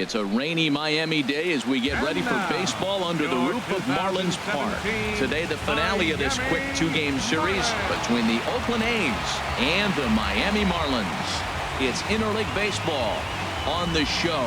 It's a rainy Miami day as we get ready for baseball under the roof of Marlins Park. Today, the finale of this quick two-game series between the Oakland A's and the Miami Marlins. It's interleague baseball on the show.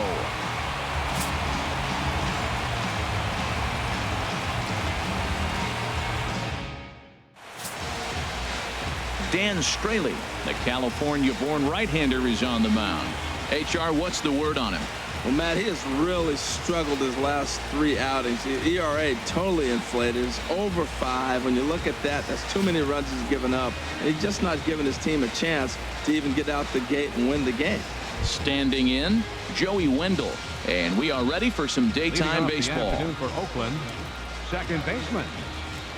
Dan Straley, the California-born right-hander, is on the mound. HR, what's the word on him? Well, Matt, he has really struggled his last 3 outings. The ERA totally inflated. It's over 5. When you look at that, that's too many runs he's given up. And he's just not giving his team a chance to even get out the gate and win the game. Standing in, Joey Wendell. And we are ready for some daytime baseball. For Oakland, second baseman,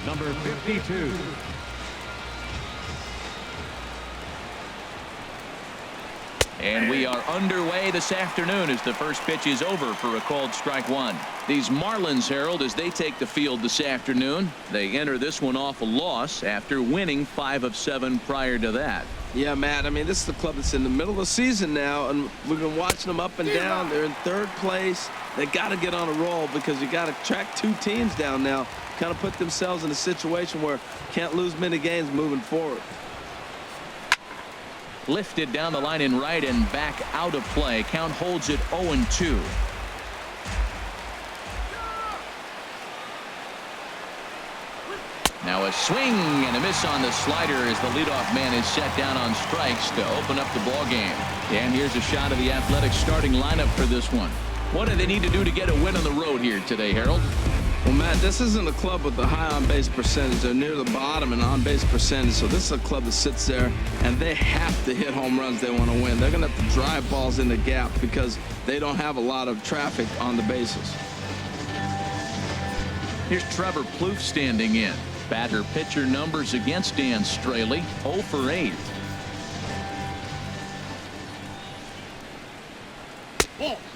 number 52. And we are underway this afternoon as the first pitch is over for a called strike one. These Marlins, Harold, as they take the field this afternoon, they enter this one off a loss after winning 5 of 7 prior to that. Yeah, Matt, I mean, this is the club that's in the middle of the season now, and we've been watching them up and down. They're in 3rd place. They got to get on a roll because you got to track 2 teams down now, kind of put themselves in a situation where can't lose many games moving forward. Lifted down the line in right and back out of play. Count holds it 0-2. Now a swing and a miss on the slider as the leadoff man is set down on strikes to open up the ball game. And here's a shot of the Athletics starting lineup for this one. What do they need to do to get a win on the road here today, Harold? Well, Matt, this isn't a club with a high on-base percentage. They're near the bottom in on-base percentage, so this is a club that sits there, and they have to hit home runs they want to win. They're going to have to drive balls in the gap because they don't have a lot of traffic on the bases. Here's Trevor Plouffe standing in. Batter-pitcher numbers against Dan Straley, 0 for 8.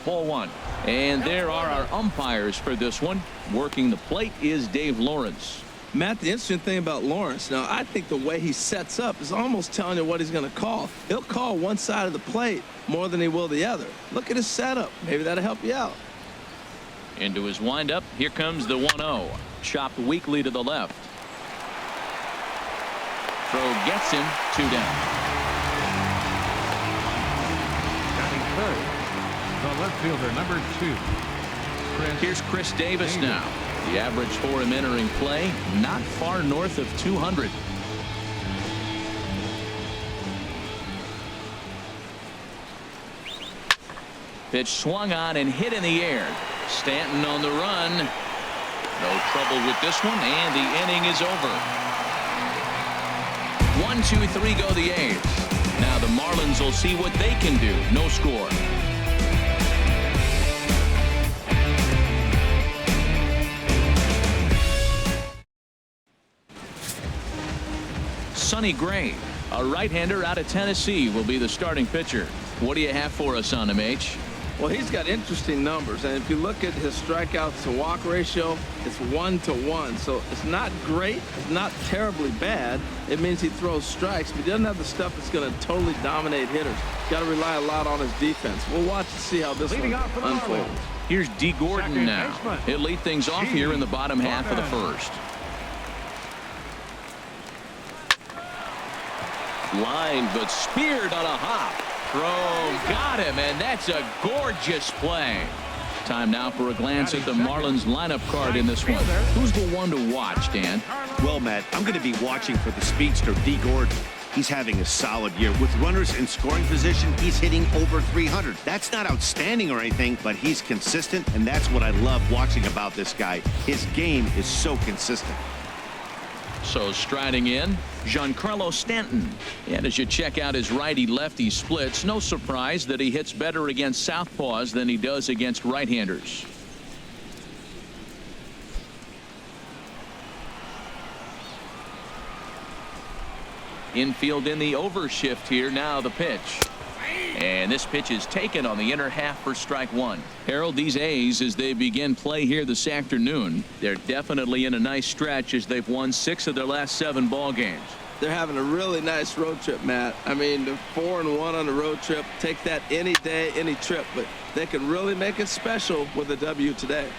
Ball 1. And there are our umpires for this one. Working the plate is Dave Lawrence. Matt, the interesting thing about Lawrence, now I think the way he sets up is almost telling you what he's going to call. He'll call one side of the plate more than he will the other. Look at his setup. Maybe that'll help you out. Into his windup. Here comes the 1-0. Chopped weakly to the left. Throw gets him. 2 down. Batting third, the left fielder, number 2. Here's Chris Davis now. The average for him entering play, not far north of 200. Pitch swung on and hit in the air. Stanton on the run. No trouble with this one, and the inning is over. 1, 2, 3 go the A's. Now the Marlins will see what they can do. No score. Sonny Gray, a right-hander out of Tennessee, will be the starting pitcher. What do you have for us on him, H? Well, he's got interesting numbers, and if you look at his strikeouts to walk ratio, it's 1-to-1. So it's not great, it's not terribly bad. It means he throws strikes, but he doesn't have the stuff that's going to totally dominate hitters. Got to rely a lot on his defense. We'll watch and see how this one unfolds. Here's D. Gordon now. He'll lead things off here in the bottom half of the first. Line, but speared on a hop. Throw, got him, and that's a gorgeous play. Time now for a glance at the Marlins lineup card in this one. Who's the one to watch, Dan? Well, Matt, I'm going to be watching for the speedster, D. Gordon. He's having a solid year. With runners in scoring position, he's hitting over 300. That's not outstanding or anything, but he's consistent, and that's what I love watching about this guy. His game is so consistent. So striding in, Giancarlo Stanton. And as you check out his righty-lefty splits, no surprise that he hits better against southpaws than he does against right-handers. Infield in the overshift here. Now the pitch. And this pitch is taken on the inner half for strike 1. Harold, these A's, as they begin play here this afternoon, they're definitely in a nice stretch as they've won 6 of their last 7 ball games. they're having a really nice road trip, Matt. I mean, they're 4-1 on the road trip. Take that any day, any trip, but they can really make it special with a W today.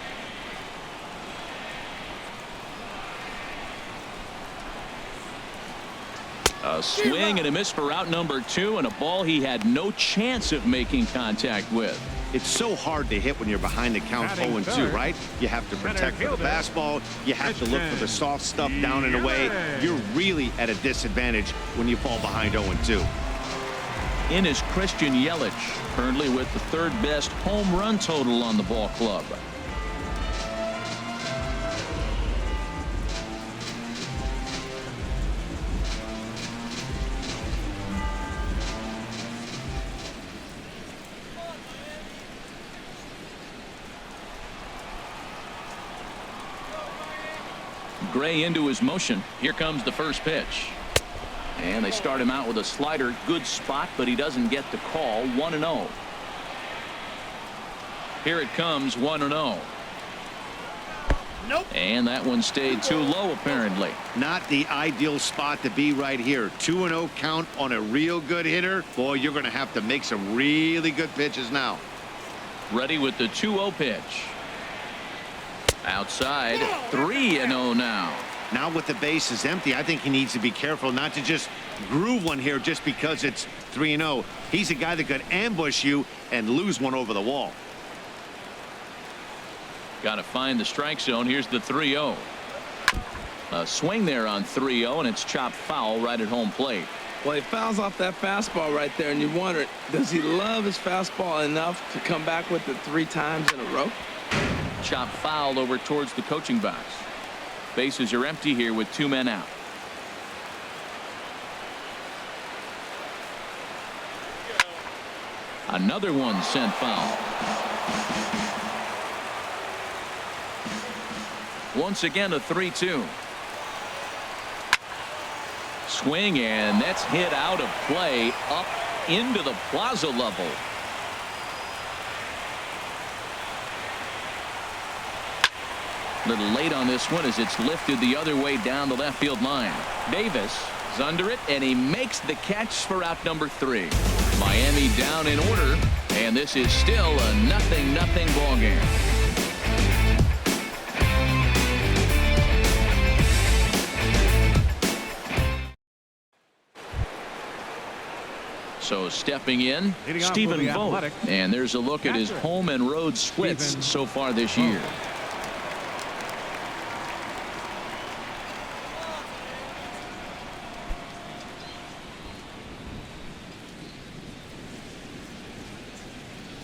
A swing and a miss for out number 2, and a ball he had no chance of making contact with. It's so hard to hit when you're behind the count 0-2, right? You have to protect for the fastball. You have to look for the soft stuff down and away. You're really at a disadvantage when you fall behind 0-2. In is Christian Yelich, currently with the 3rd best home run total on the ball club. Gray into his motion. Here comes the first pitch. And they start him out with a slider. Good spot, but he doesn't get the call. 1-0. Here it comes, 1-0. Nope. And that one stayed too low, apparently. Not the ideal spot to be right here. 2-0 count on a real good hitter. Boy, you're going to have to make some really good pitches now. Ready with the 2-0 pitch. Outside, 3-0 now. Now with the bases empty, I think he needs to be careful not to just groove one here just because it's 3-0. He's a guy that could ambush you and lose one over the wall. Got to find the strike zone. Here's the 3-0. A swing there on 3-0, and it's chopped foul right at home plate. Well, he fouls off that fastball right there, and you wonder, does he love his fastball enough to come back with it 3 times in a row? Chop foul over towards the coaching box. Bases are empty here with 2 men out. Another one sent foul. Once again a 3-2. Swing, and that's hit out of play up into the plaza level. A little late on this one as it's lifted the other way down the left field line. Davis is under it, and he makes the catch for out number 3. Miami down in order, and this is still a 0-0 ball game. So stepping in, Stephen Vogt, and there's a look at his home and road splits so far this year.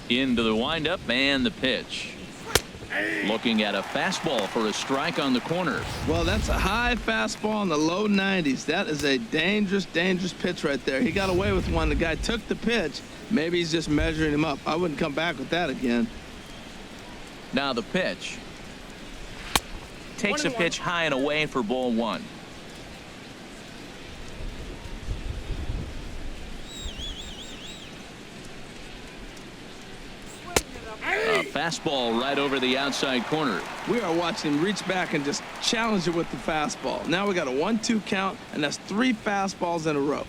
Into the windup and the pitch. Looking at a fastball for a strike on the corner. Well, that's a high fastball in the low 90s. That is a dangerous, dangerous pitch right there. He got away with one. The guy took the pitch. Maybe he's just measuring him up. I wouldn't come back with that again. Now the pitch. Takes a pitch high and away for ball 1. A fastball right over the outside corner. We are watching him reach back and just challenge it with the fastball. Now we got a 1-2 count, and that's 3 fastballs in a row.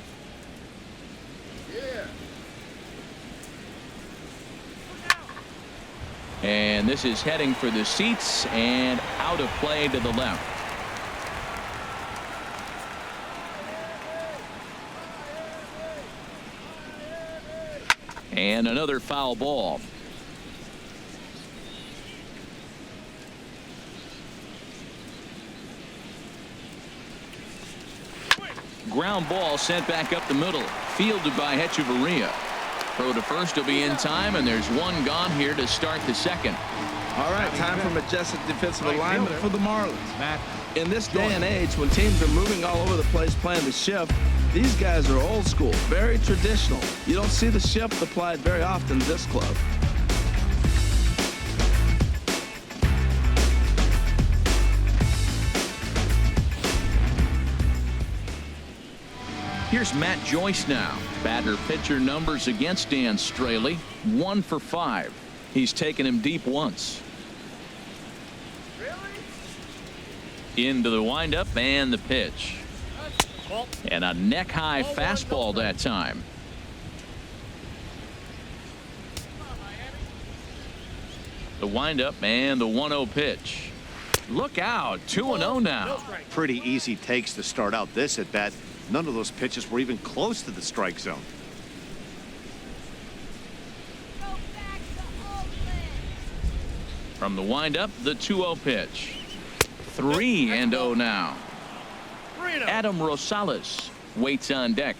And this is heading for the seats and out of play to the left. And another foul ball. Ground ball sent back up the middle, fielded by Hechavarria. Throw to first will be in time, and there's one gone here to start the second. All right, time for majestic defensive alignment for the Marlins. In this day and age, when teams are moving all over the place playing the shift, these guys are old school, very traditional. You don't see the shift applied very often in this club. Here's Matt Joyce now. Batter pitcher numbers against Dan Straley. 1 for 5. He's taken him deep once. Into the windup and the pitch. And a neck-high fastball that time. The windup and the 1-0 pitch. Look out, 2-0 now. Pretty easy takes to start out this at bat. None of those pitches were even close to the strike zone. From the windup, the 2-0 pitch. 3-0 now. Adam Rosales waits on deck.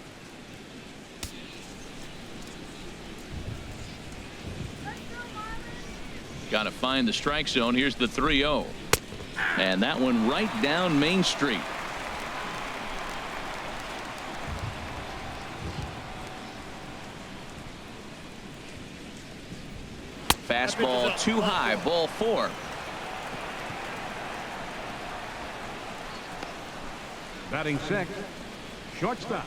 Got to find the strike zone. Here's the 3-0. And that one right down Main Street. Fastball too high, ball 4. Batting sixth, shortstop,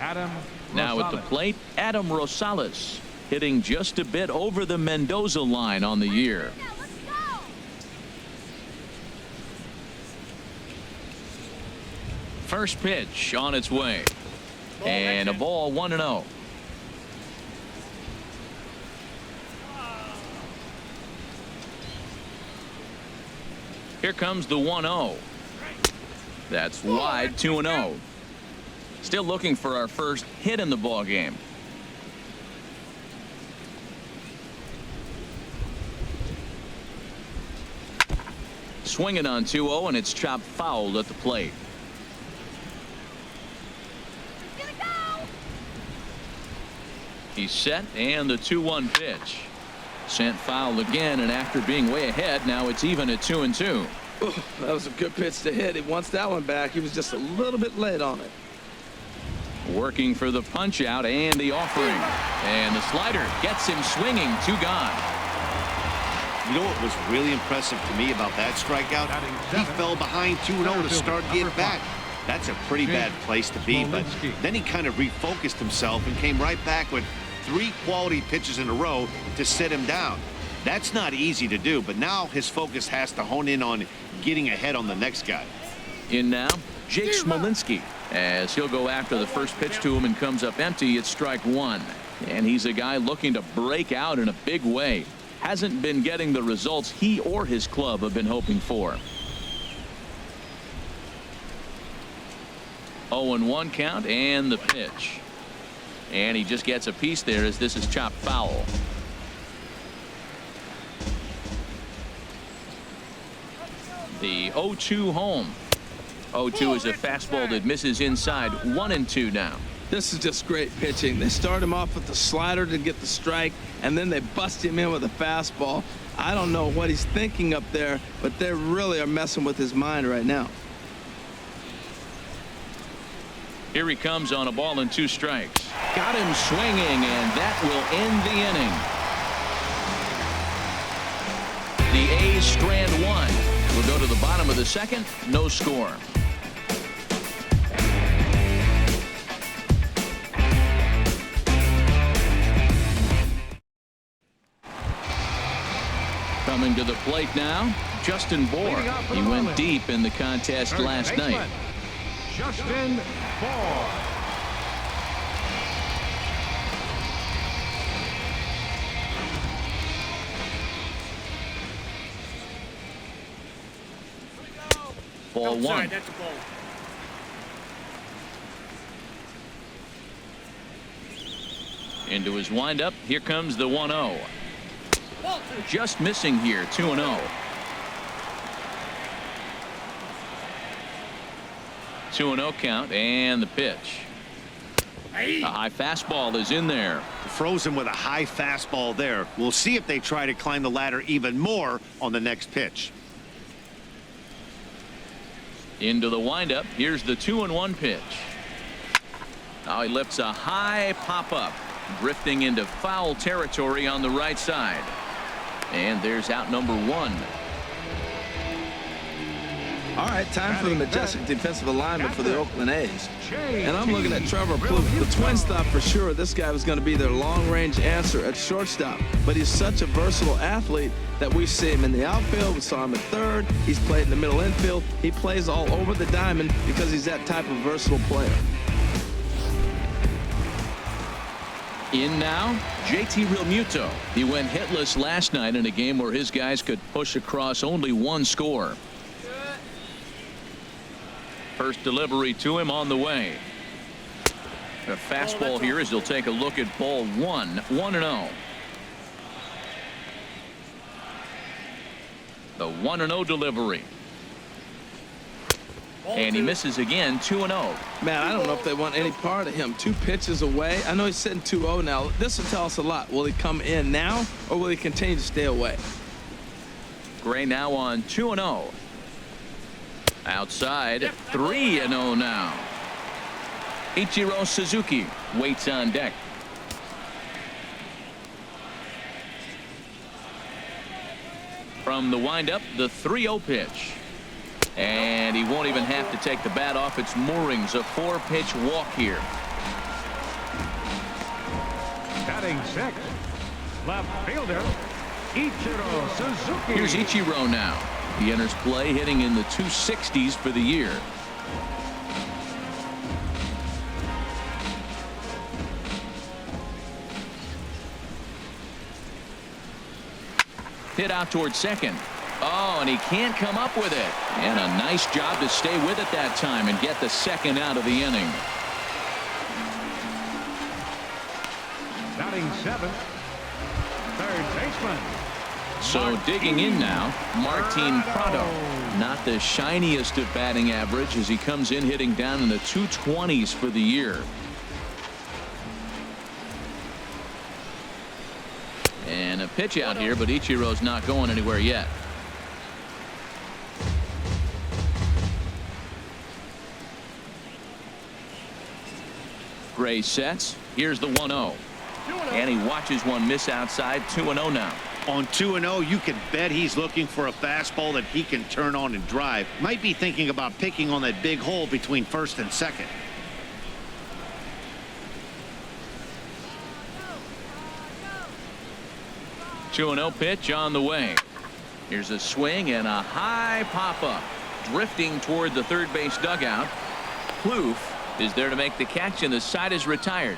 Adam Now at the Rosales. plate, Adam Rosales, hitting just a bit over the Mendoza line on the year. First pitch on its way. And a ball, 1-0. Here comes the 1-0. That's wide, 2-0. Still looking for our first hit in the ball game. Swinging on 2-0, and it's chopped foul at the plate. He's set, and the 2-1 pitch. Sent foul again, and after being way ahead, now it's even at 2-2. Oh, that was a good pitch to hit. He wants that one back. He was just a little bit late on it. Working for the punch out and the offering. And the slider gets him swinging. 2 gone. You know what was really impressive to me about that strikeout? He fell behind 2-0 to start the at-bat. That's a pretty bad place to be, but then he kind of refocused himself and came right back with 3 quality pitches in a row to sit him down. That's not easy to do, but now his focus has to hone in on getting ahead on the next guy. In now, Jake Smolinski, as he'll go after the first pitch to him and comes up empty. It's strike 1. And he's a guy looking to break out in a big way. Hasn't been getting the results he or his club have been hoping for. 0-1 count and the pitch. And he just gets a piece there as this is chopped foul. The 0-2 home. 0-2 is a fastball that misses inside. 1-2 now. This is just great pitching. They start him off with the slider to get the strike, and then they bust him in with a fastball. I don't know what he's thinking up there, but they really are messing with his mind right now. Here he comes on a ball and 2 strikes. Got him swinging, and that will end the inning. The A's strand 1. We'll go to the bottom of the second. No score. Coming to the plate now, Justin Bohr. He went deep in the contest last night. Justin Bohr. Ball 1. Into his windup. Here comes the 1-0. Just missing here. 2-0. 2-0 count and the pitch. A high fastball is in there. Frozen with a high fastball there. We'll see if they try to climb the ladder even more on the next pitch. Into the windup. Here's the 2-1 pitch. Now he lifts a high pop-up, drifting into foul territory on the right side. And there's out number 1. All right, time for the majestic defensive alignment for the Oakland A's. And I'm looking at Trevor Plouffe. The Twins thought for sure this guy was going to be their long-range answer at shortstop. But he's such a versatile athlete that we see him in the outfield. We saw him at third. He's played in the middle infield. He plays all over the diamond because he's that type of versatile player. In now, JT Realmuto. He went hitless last night in a game where his guys could push across only one score. First delivery to him on the way. A fastball here as he'll take a look at ball one. 1-0. The 1-0 delivery. And he misses again. 2-0. Man, I don't know if they want any part of him. 2 pitches away. I know he's sitting 2-0 now. This will tell us a lot. Will he come in now or will he continue to stay away? Gray now on 2-0. Outside, 3-0 now. Ichiro Suzuki waits on deck. From the windup, the 3-0 pitch. And he won't even have to take the bat off its moorings. A 4-pitch walk here. Batting 6th, left fielder, Ichiro Suzuki. Here's Ichiro now. He enters play hitting in the 260s for the year. Hit out towards second. Oh, and he can't come up with it. And a nice job to stay with it that time and get the second out of the inning. Batting 7th, third baseman. So digging in now, Martin Prado. Not the shiniest of batting average as he comes in hitting down in the 220s for the year. And a pitch out here, but Ichiro's not going anywhere yet. Gray sets. Here's the 1-0. And he watches one miss outside. 2-0 now. On 2-0, you can bet he's looking for a fastball that he can turn on and drive. Might be thinking about picking on that big hole between first and second. Two 2-0 pitch on the way. Here's a swing and a high pop-up. Drifting toward the third base dugout. Plouffe is there to make the catch, and the side is retired.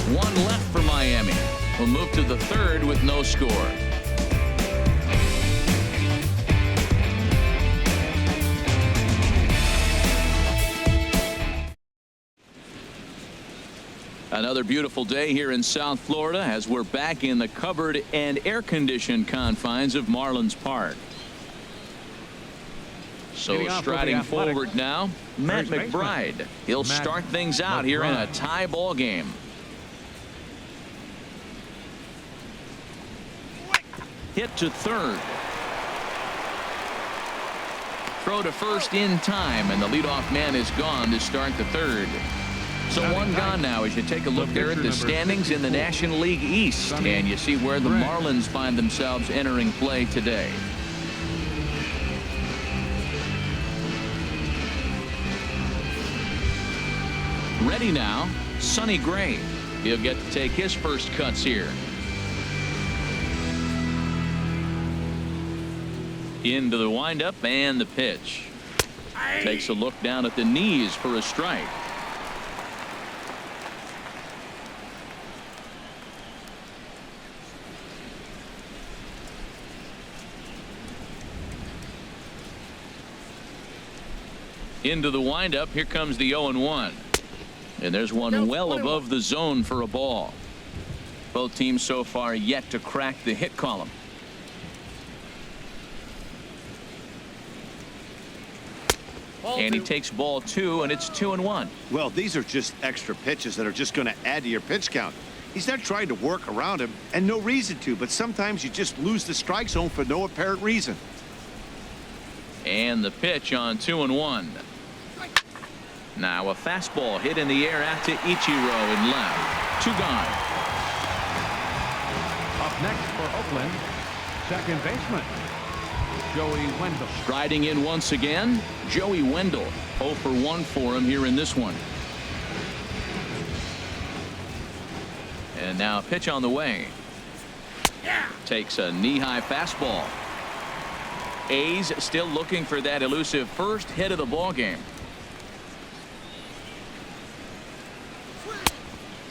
One left for Miami. We'll move to the third with no score. Another beautiful day here in South Florida as we're back in the covered and air-conditioned confines of Marlins Park. So striding forward now, Matt McBride. He'll start things out here in a tie ball game. Hit to third. Throw to first in time, and the leadoff man is gone to start the third. So one gone now as you take a look there at the standings in the National League East, and you see where the Marlins find themselves entering play today. Ready now, Sonny Gray. He'll get to take his first cuts here. Into the windup and the pitch. Takes a look down at the knees for a strike. Into the windup. Here comes the 0-1. And there's one well above the zone for a ball. Both teams so far yet to crack the hit column. And he takes ball 2, and it's 2-1. Well, these are just extra pitches that are just going to add to your pitch count. He's not trying to work around him, and no reason to, but sometimes you just lose the strike zone for no apparent reason. And the pitch on 2-1. Now a fastball hit in the air out to Ichiro in left. 2 gone. Up next for Oakland, second baseman Joey Wendell. Striding in once again, Joey Wendell. 0 for 1 for him here in this one. And now a pitch on the way. Takes a knee-high fastball. A's still looking for that elusive first hit of the ball game.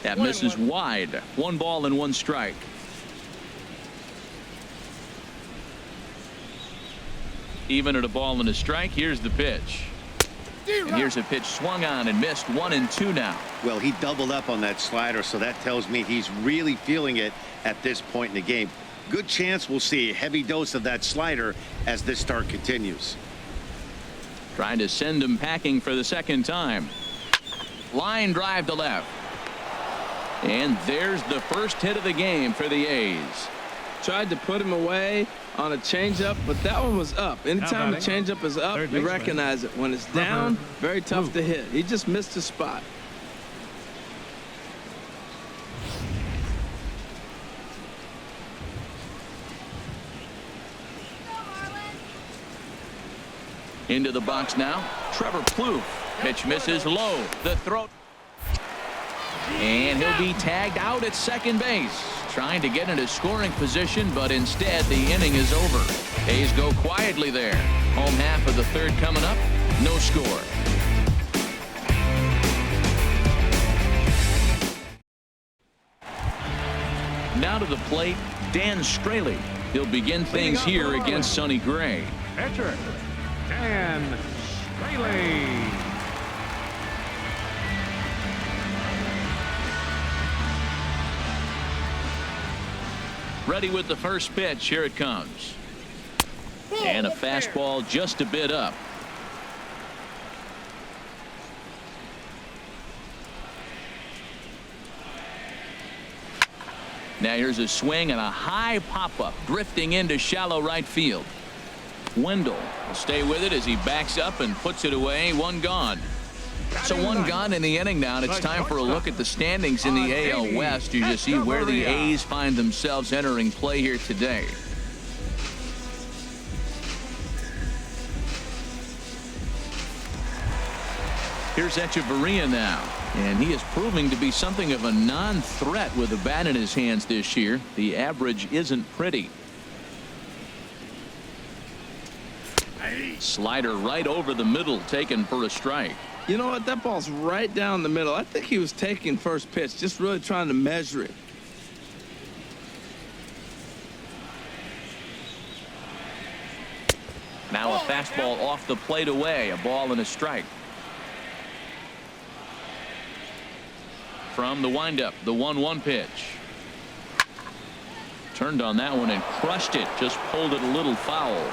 That misses wide. 1 ball and 1 strike. Even at a ball and a strike, here's the pitch. And here's a pitch swung on and missed. 1-2 now. Well, he doubled up on that slider, so that tells me he's really feeling it at this point in the game. Good chance we'll see a heavy dose of that slider as this start continues. Trying to send him packing for the second time. Line drive to left. And there's the first hit of the game for the A's. Tried to put him away on a changeup, but that one was up. Anytime a changeup is up, you recognize it. When it's down, very tough to hit. He just missed a spot. Into the box now. Trevor Plouffe. Pitch misses low. The throw. And he'll be tagged out at second base. Trying to get into scoring position, but instead the inning is over. A's go quietly there. Home half of the third coming up. No score. Now to the plate, Dan Straley. He'll begin things here against Sonny Gray. Pitcher, Dan Straley. Ready with the first pitch. Here it comes. And a fastball just a bit up. Now here's a swing and a high pop-up drifting into shallow right field. Wendell will stay with it as he backs up and puts it away. 1 gone. So 1 gone in the inning now, and it's time for a look at the standings in the AL West. You just see where the A's find themselves entering play here today. Here's Echeverria now, and he is proving to be something of a non-threat with a bat in his hands this year. The average isn't pretty. Slider right over the middle, taken for a strike. You know what? That ball's right down the middle. I think he was taking first pitch, just really trying to measure it. Now a fastball off the plate away. A ball and a strike. From the windup, the 1-1 pitch. Turned on that one and crushed it. Just pulled it a little foul.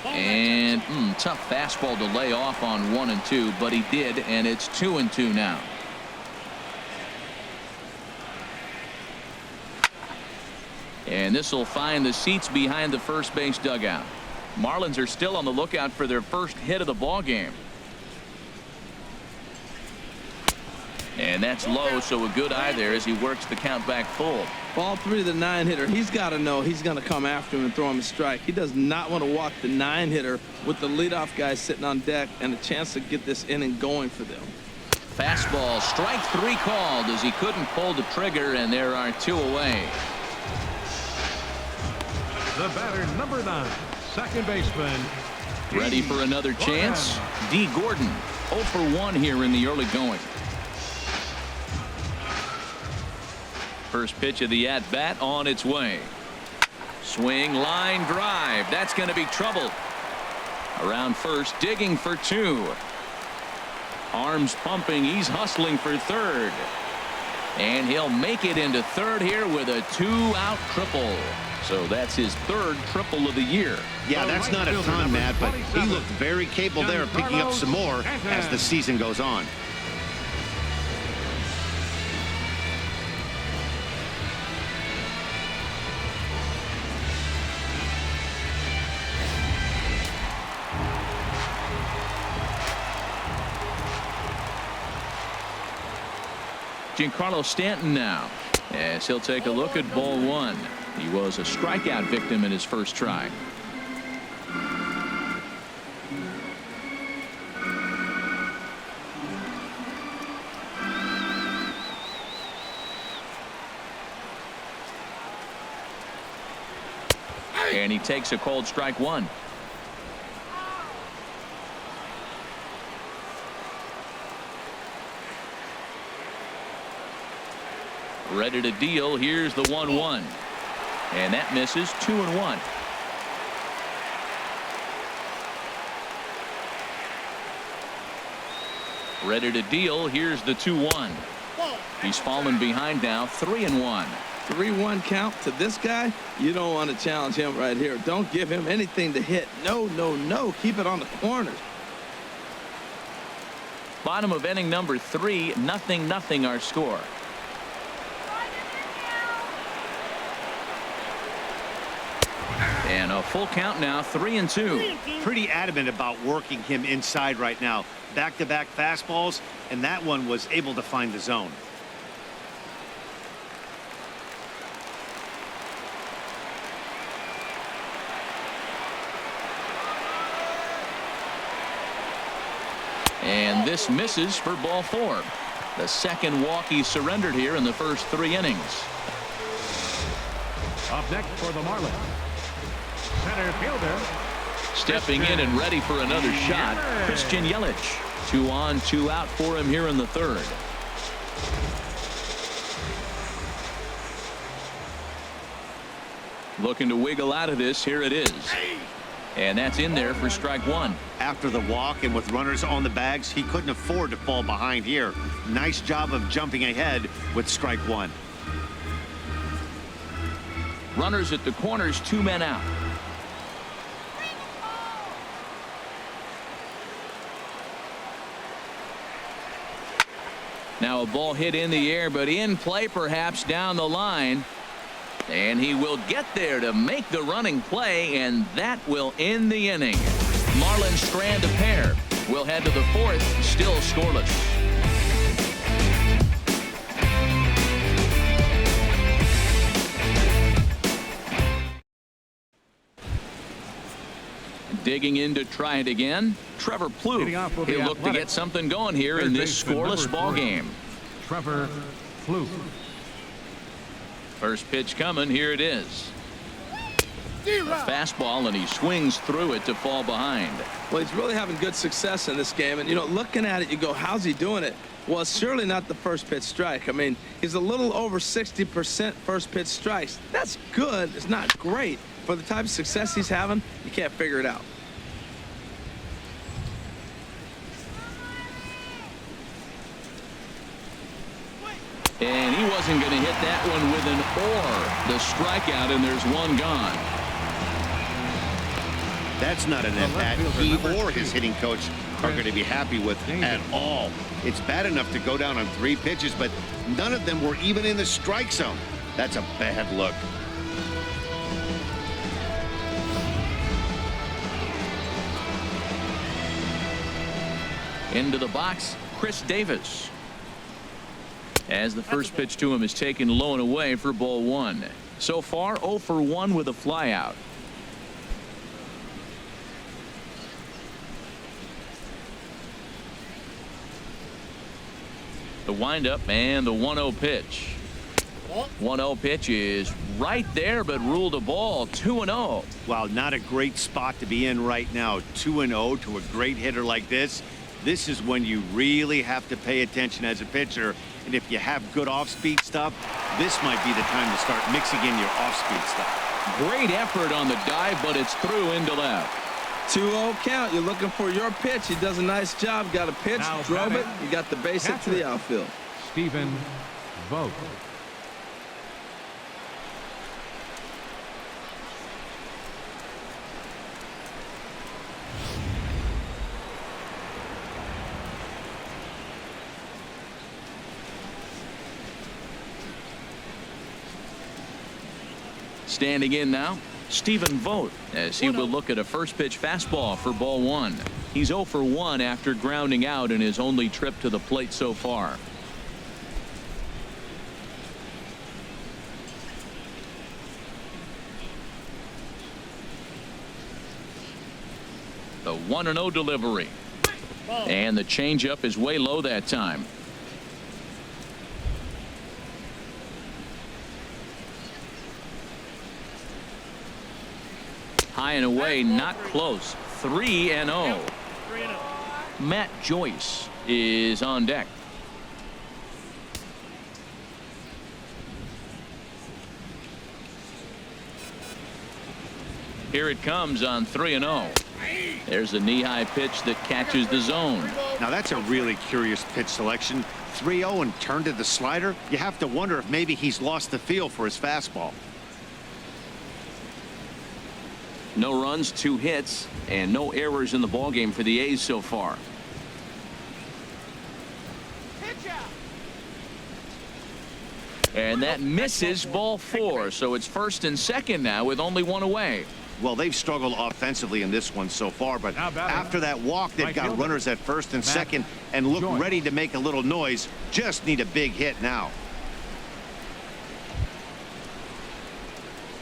And tough fastball to lay off on 1-2, but he did, and it's 2-2 now. And this will find the seats behind the first base dugout. Marlins are still on the lookout for their first hit of the ball game. And that's low, so a good eye there as he works the count back full. Ball 3 to the 9-hitter. He's got to know he's going to come after him and throw him a strike. He does not want to walk the 9-hitter with the leadoff guy sitting on deck and a chance to get this inning going for them. Fastball, strike 3 called as he couldn't pull the trigger, and there are 2 away. The batter, number 9, second baseman. Ready for another chance? D. Gordon, 0 for 1 here in the early going. First pitch of the at-bat on its way. Swing, line drive. That's going to be trouble. Around first, digging for 2. Arms pumping. He's hustling for third. And he'll make it into third here with a 2-out triple. So that's his 3rd triple of the year. Yeah, that's not a ton, Matt, but he looked very capable there of picking up some more as the season goes on. Giancarlo Stanton now. As he'll take a look at ball one. He was a strikeout victim in his first try. And he takes a called strike one. Ready to deal. Here's the 1-1. And that misses. 2-1. Ready to deal. Here's the 2-1. He's fallen behind now. 3-1. 3-1 count to this guy. You don't want to challenge him right here. Don't give him anything to hit. No, no, no. Keep it on the corners. Bottom of inning number 3. 0-0 our score. And a full count now. 3-2. Pretty adamant about working him inside right now. Back-to-back fastballs, and that one was able to find the zone. And this misses for ball 4. The second walk he surrendered here in the first 3 innings. Up next for the Marlins, center fielder. Stepping in and ready for another shot, Christian Yelich. 2 on, 2 out for him here in the 3rd. Looking to wiggle out of this. Here it is. And that's in there for strike 1. After the walk and with runners on the bags, he couldn't afford to fall behind here. Nice job of jumping ahead with strike 1. Runners at the corners, 2 men out. Now a ball hit in the air, but in play perhaps down the line. And he will get there to make the running play, and that will end the inning. Marlins strand a pair. We'll head to the 4th, still scoreless. Digging in to try it again, Trevor Plouffe. He'll look to get something going here in this scoreless ball game. Trevor Plouffe. First pitch coming. Here it is. A fastball, and he swings through it to fall behind. Well, he's really having good success in this game. And, you know, looking at it, you go, how's he doing it? Well, it's surely not the first pitch strike. I mean, he's a little over 60% first pitch strikes. That's good. It's not great. For the type of success he's having, you can't figure it out. And he wasn't going to hit that one with an or. The strikeout, and there's one gone. That's not an at-bat he or his hitting coach are going to be happy with at all. It's bad enough to go down on 3 pitches, but none of them were even in the strike zone. That's a bad look. Into the box, Chris Davis. As the first pitch to him is taken low and away for ball 1. So far 0 for 1 with a flyout. The windup and the 1-0 pitch. 1-0 pitch is right there, but ruled a ball. 2-0. Wow, not a great spot to be in right now. 2-0 to a great hitter like this. This is when you really have to pay attention as a pitcher. And if you have good off-speed stuff, this might be the time to start mixing in your off-speed stuff. Great effort on the dive, but it's through into left. 2-0 count. You're looking for your pitch. He does a nice job. Got a pitch, Now drove it. batting, You got the base hit to the outfield. Stephen Vogt. Standing in now, Stephen Vogt, as he will look at a first pitch fastball for ball 1. He's 0 for 1 after grounding out in his only trip to the plate so far. 1-0 delivery. And the changeup is way low that time. High and away, not close. 3-0. Matt Joyce is on deck. Here it comes on 3-0. There's a knee-high pitch that catches the zone. Now that's a really curious pitch selection. 3-0 and turned to the slider. You have to wonder if maybe he's lost the feel for his fastball. No runs, 2 hits, and no errors in the ballgame for the A's so far. And that misses, ball 4. So it's first and second now with only 1 away. Well, they've struggled offensively in this one so far, but after that walk, they've got runners at first and second and look ready to make a little noise. Just need a big hit now.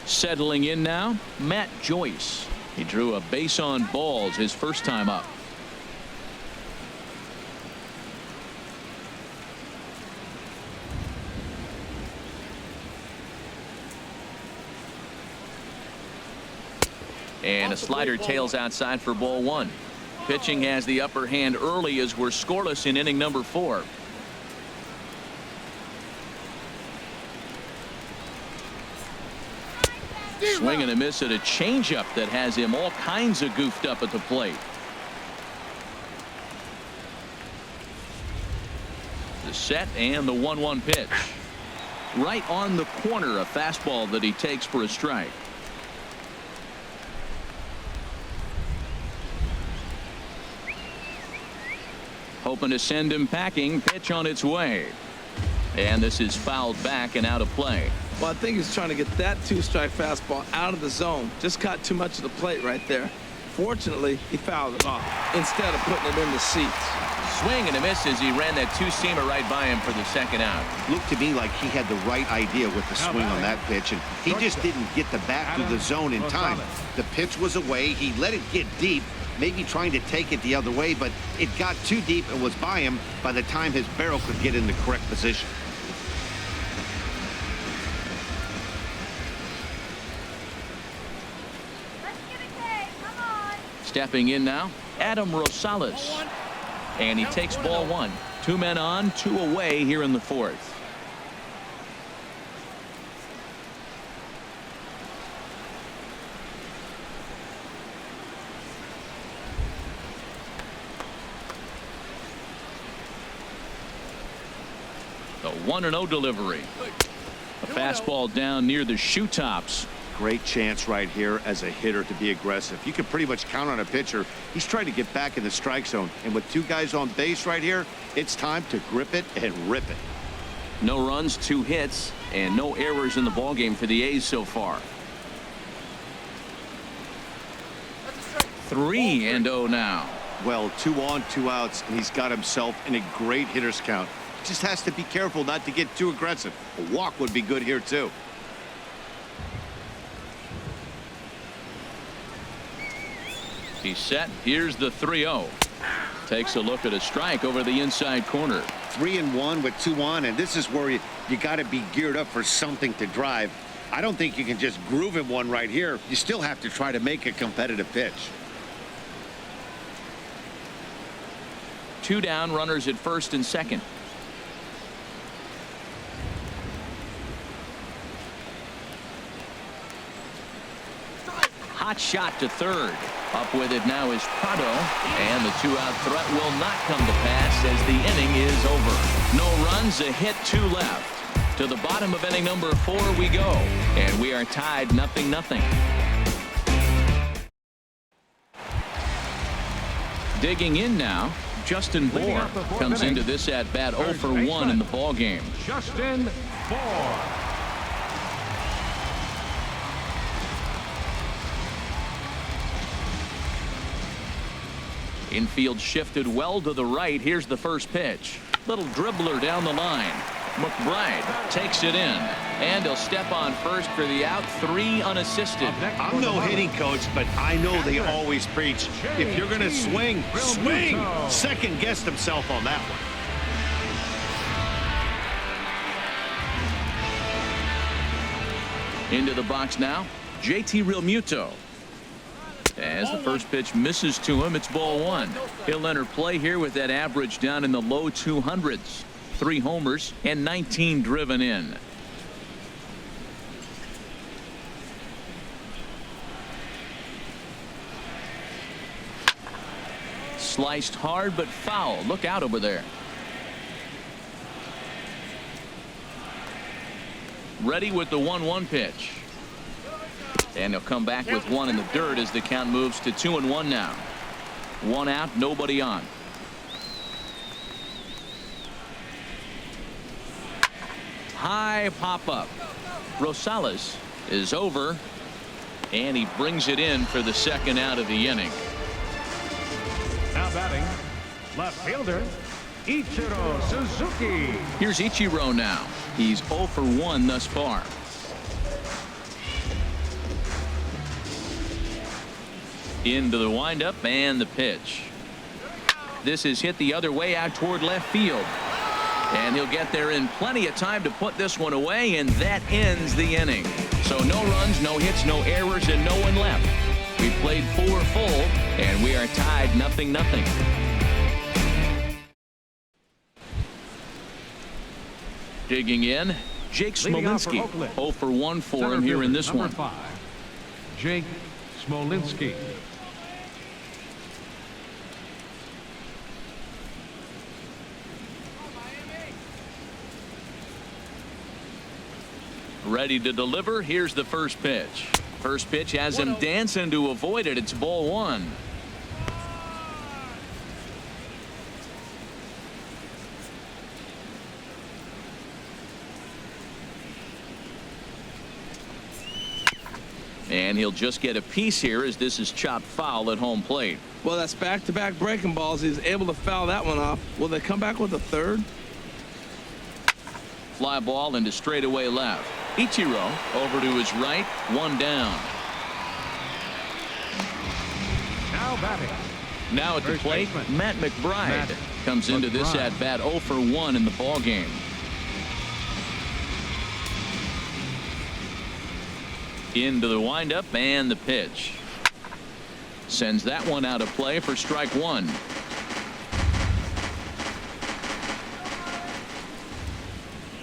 Settling in now, Matt Joyce. He drew a base on balls his first time up. And a slider tails outside for ball 1. Pitching has the upper hand early as we're scoreless in inning number 4. Swing and a miss at a changeup that has him all kinds of goofed up at the plate. The set and the 1-1 pitch. Right on the corner, a fastball that he takes for a strike. Hoping to send him packing. Pitch on its way. And this is fouled back and out of play. Well, I think he's trying to get that 2-strike fastball out of the zone. Just caught too much of the plate right there. Fortunately, he fouled it off instead of putting it in the seats. Swing and a miss as he ran that 2-seamer right by him for the second out. Looked to me like he had the right idea with the swing on that pitch, and he just didn't get the bat through the zone in time. The pitch was away. He let it get deep, maybe trying to take it the other way, but it got too deep and was by him by the time his barrel could get in the correct position. Stepping in now, Adam Rosales. And he takes ball 1. 2 men on, 2 away here in the 4th. The 1-0 delivery. A fastball down near the shoe tops. Great chance right here as a hitter to be aggressive. You can pretty much count on a pitcher. He's trying to get back in the strike zone. And with 2 guys on base right here, it's time to grip it and rip it. No runs, 2 hits, and no errors in the ballgame for the A's so far. 3-0 now. Well, 2 on, 2 outs, and he's got himself in a great hitter's count. Just has to be careful not to get too aggressive. A walk would be good here, too. He's set. Here's the 3-0. Takes a look at a strike over the inside corner. 3-1 with 2 on, and this is where you got to be geared up for something to drive. I don't think you can just groove him one right here. You still have to try to make a competitive pitch. 2 down, runners at first and second. Hot shot to third. Up with it now is Prado, and the 2-out threat will not come to pass as the inning is over. No runs, a hit, 2 left. To the bottom of inning number 4 we go, and we are tied 0-0. Digging in now, Justin Bohr comes into this at bat 0 for 1 in the ball game. Justin Bohr. Infield shifted well to the right. Here's the first pitch. Little dribbler down the line. McBride takes it in, and he'll step on first for the out. 3 unassisted. I'm no hitting coach, but I know they always preach, if you're going to swing, swing. Second guessed himself on that one. Into the box now, JT Realmuto. As the first pitch misses to him, it's ball 1. He'll enter play here with that average down in the low 200s. 3 homers and 19 driven in. Sliced hard but foul. Look out over there. Ready with the 1-1 pitch. And he'll come back with 1 in the dirt as the count moves to 2-1 now. 1 out, nobody on. High pop-up. Rosales is over, and he brings it in for the second out of the inning. Now batting, left fielder, Ichiro Suzuki. Here's Ichiro now. He's 0 for 1 thus far. Into the windup and the pitch. This is hit the other way out toward left field. And he'll get there in plenty of time to put this one away, and that ends the inning. So no runs, no hits, no errors, and no one left. We played 4 full, and we are tied 0-0. Digging in, Jake Smolinski. 0 for 1 for him here in this one. 5, Jake Smolinski. Ready to deliver. Here's the first pitch. First pitch has him dancing to avoid it. It's ball 1. And he'll just get a piece here as this is chopped foul at home plate. Well, that's back-to-back breaking balls. He's able to foul that one off. Will they come back with a third? Fly ball into straightaway left. Ichiro over to his right. 1 down. Now batting. Now at the plate, Matt McBride comes into this at bat 0 for 1 in the ball game. Into the windup and the pitch. Sends that one out of play for strike 1.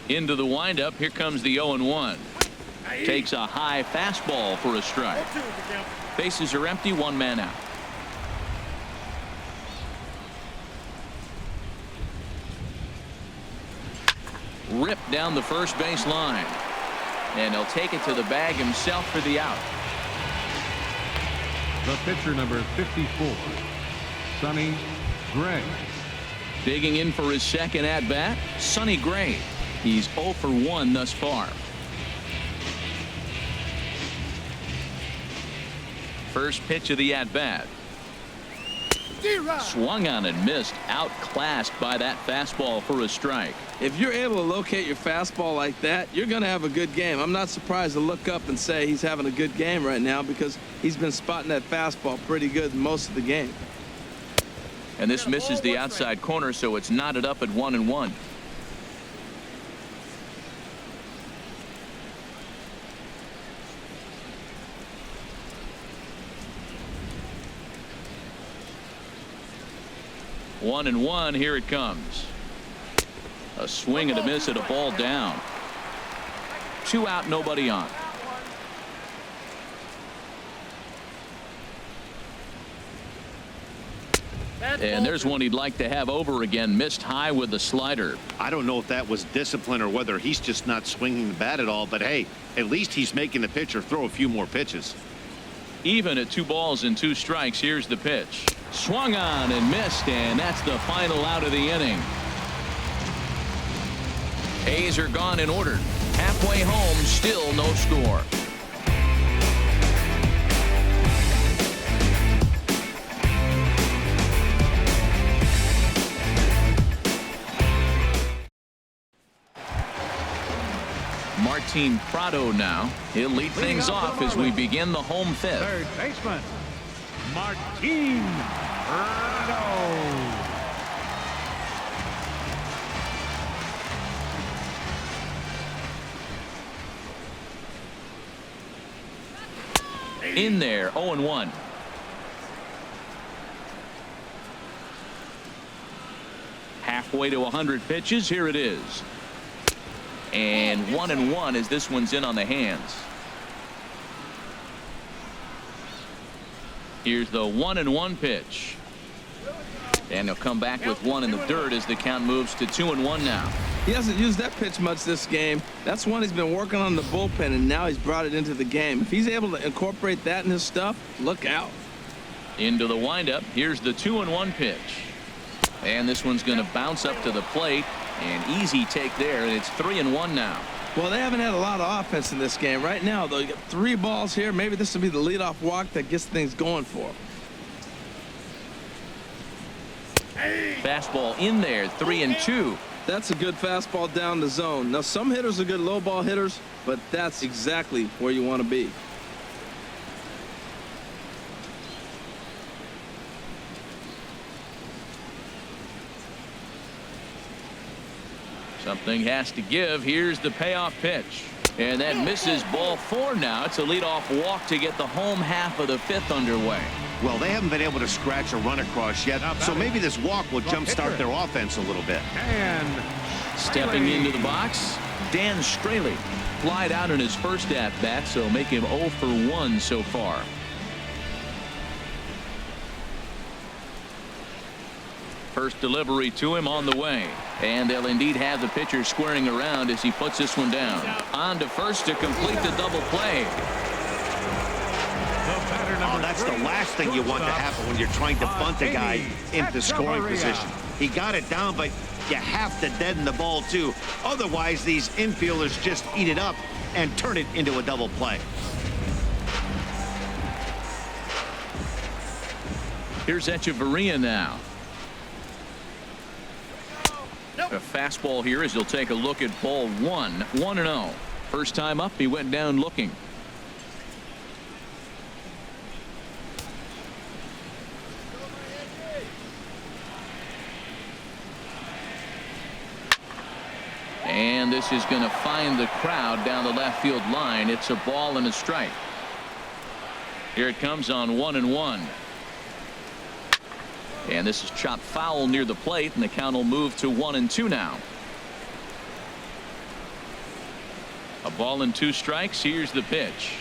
Into the windup. Here comes the 0-1. Takes a high fastball for a strike. Bases are empty. 1 man out. Ripped down the first base line. And he'll take it to the bag himself for the out. The pitcher, number 54, Sonny Gray. Digging in for his second at bat, Sonny Gray. He's 0 for 1 thus far. First pitch of the at bat. Swung on and missed. Outclassed by that fastball for a strike. If you're able to locate your fastball like that, you're going to have a good game. I'm not surprised to look up and say he's having a good game right now because he's been spotting that fastball pretty good most of the game. And this misses the outside corner, so it's knotted up at 1-1. One and one. Here it comes. A swing and a miss at a ball down. 2 out, nobody on. And there's one he'd like to have over again. Missed high with the slider. I don't know if that was discipline or whether he's just not swinging the bat at all, but hey, at least he's making the pitcher throw a few more pitches. Even at 2 balls and 2 strikes. Here's the pitch. Swung on and missed, and that's the final out of the inning. A's are gone in order. Halfway home, still no score. Martin Prado now. He'll lead things off as we begin the home fifth. Third baseman, Martin Prado. In there, 0-1. Halfway to 100 pitches. Here it is. And 1-1 as this one's in on the hands. Here's the 1-1 pitch. And he'll come back with one in the dirt as the count moves to 2-1 now. He hasn't used that pitch much this game. That's one he's been working on the bullpen, and now he's brought it into the game. If he's able to incorporate that in his stuff, look out. Into the windup. Here's the 2-1 pitch. And this one's going to bounce up to the plate. An easy take there, and it's 3-1 now. Well, they haven't had a lot of offense in this game. Right now, though, you got 3 balls here. Maybe this will be the leadoff walk that gets things going for him. Fastball in there, 3-2. That's a good fastball down the zone. Now, some hitters are good low ball hitters, but that's exactly where you want to be. Something has to give. Here's the payoff pitch. And that misses, ball 4 now. It's a leadoff walk to get the home half of the 5th underway. Well, they haven't been able to scratch a run across yet, so maybe this walk will jumpstart their offense a little bit. And stepping into the box, Dan Straley. Flied out in his first at-bat, so make him 0 for 1 so far. First delivery to him on the way. And they'll indeed have the pitcher squaring around as he puts this one down. On to first to complete the double play. Oh, that's the last thing you want to happen when you're trying to bunt a guy into scoring position. He got it down, but you have to deaden the ball, too. Otherwise, these infielders just eat it up and turn it into a double play. Here's Echeverria now. A fastball here as he'll take a look at ball 1. 1-0. First time up, he went down looking. And this is going to find the crowd down the left field line. It's a ball and a strike. Here it comes on 1-1. And this is chopped foul near the plate, and the count will move to 1-2 now. A ball and 2 strikes. Here's the pitch.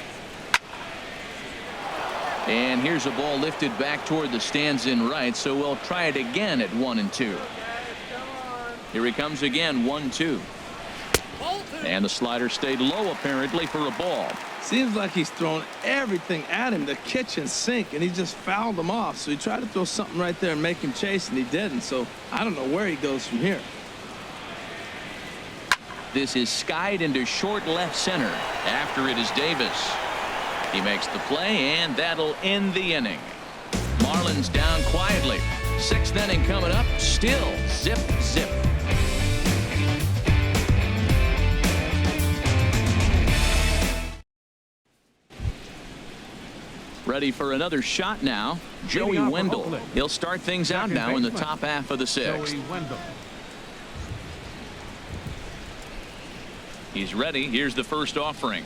And here's a ball lifted back toward the stands in right, so we'll try it again at 1-2. Here he comes again, 1-2. And the slider stayed low apparently for a ball. Seems like he's thrown everything at him, the kitchen sink, and he just fouled him off. So he tried to throw something right there and make him chase, and he didn't. So I don't know where he goes from here. This is skied into short left center. After it is Davis. He makes the play, and that'll end the inning. Marlins down quietly. 6th inning coming up. Still zip, zip. Ready for another shot now. Joey Wendell. He'll start things out now in the top half of the 6th. He's ready. Here's the first offering.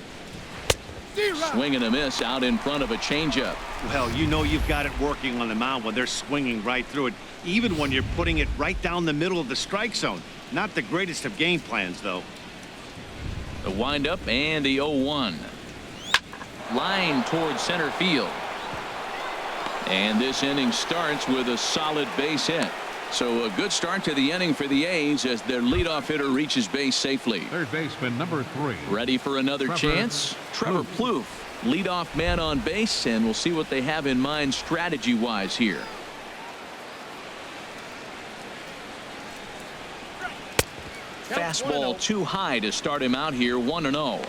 Swing and a miss out in front of a changeup. Well, you know you've got it working on the mound when they're swinging right through it, even when you're putting it right down the middle of the strike zone. Not the greatest of game plans, though. The windup and the 0-1. Line towards center field. And this inning starts with a solid base hit. So a good start to the inning for the A's as their leadoff hitter reaches base safely. Third baseman number 3. Ready for another chance. Trevor Plouffe, leadoff man on base, and we'll see what they have in mind strategy-wise here. Fastball too high to start him out here. 1-0.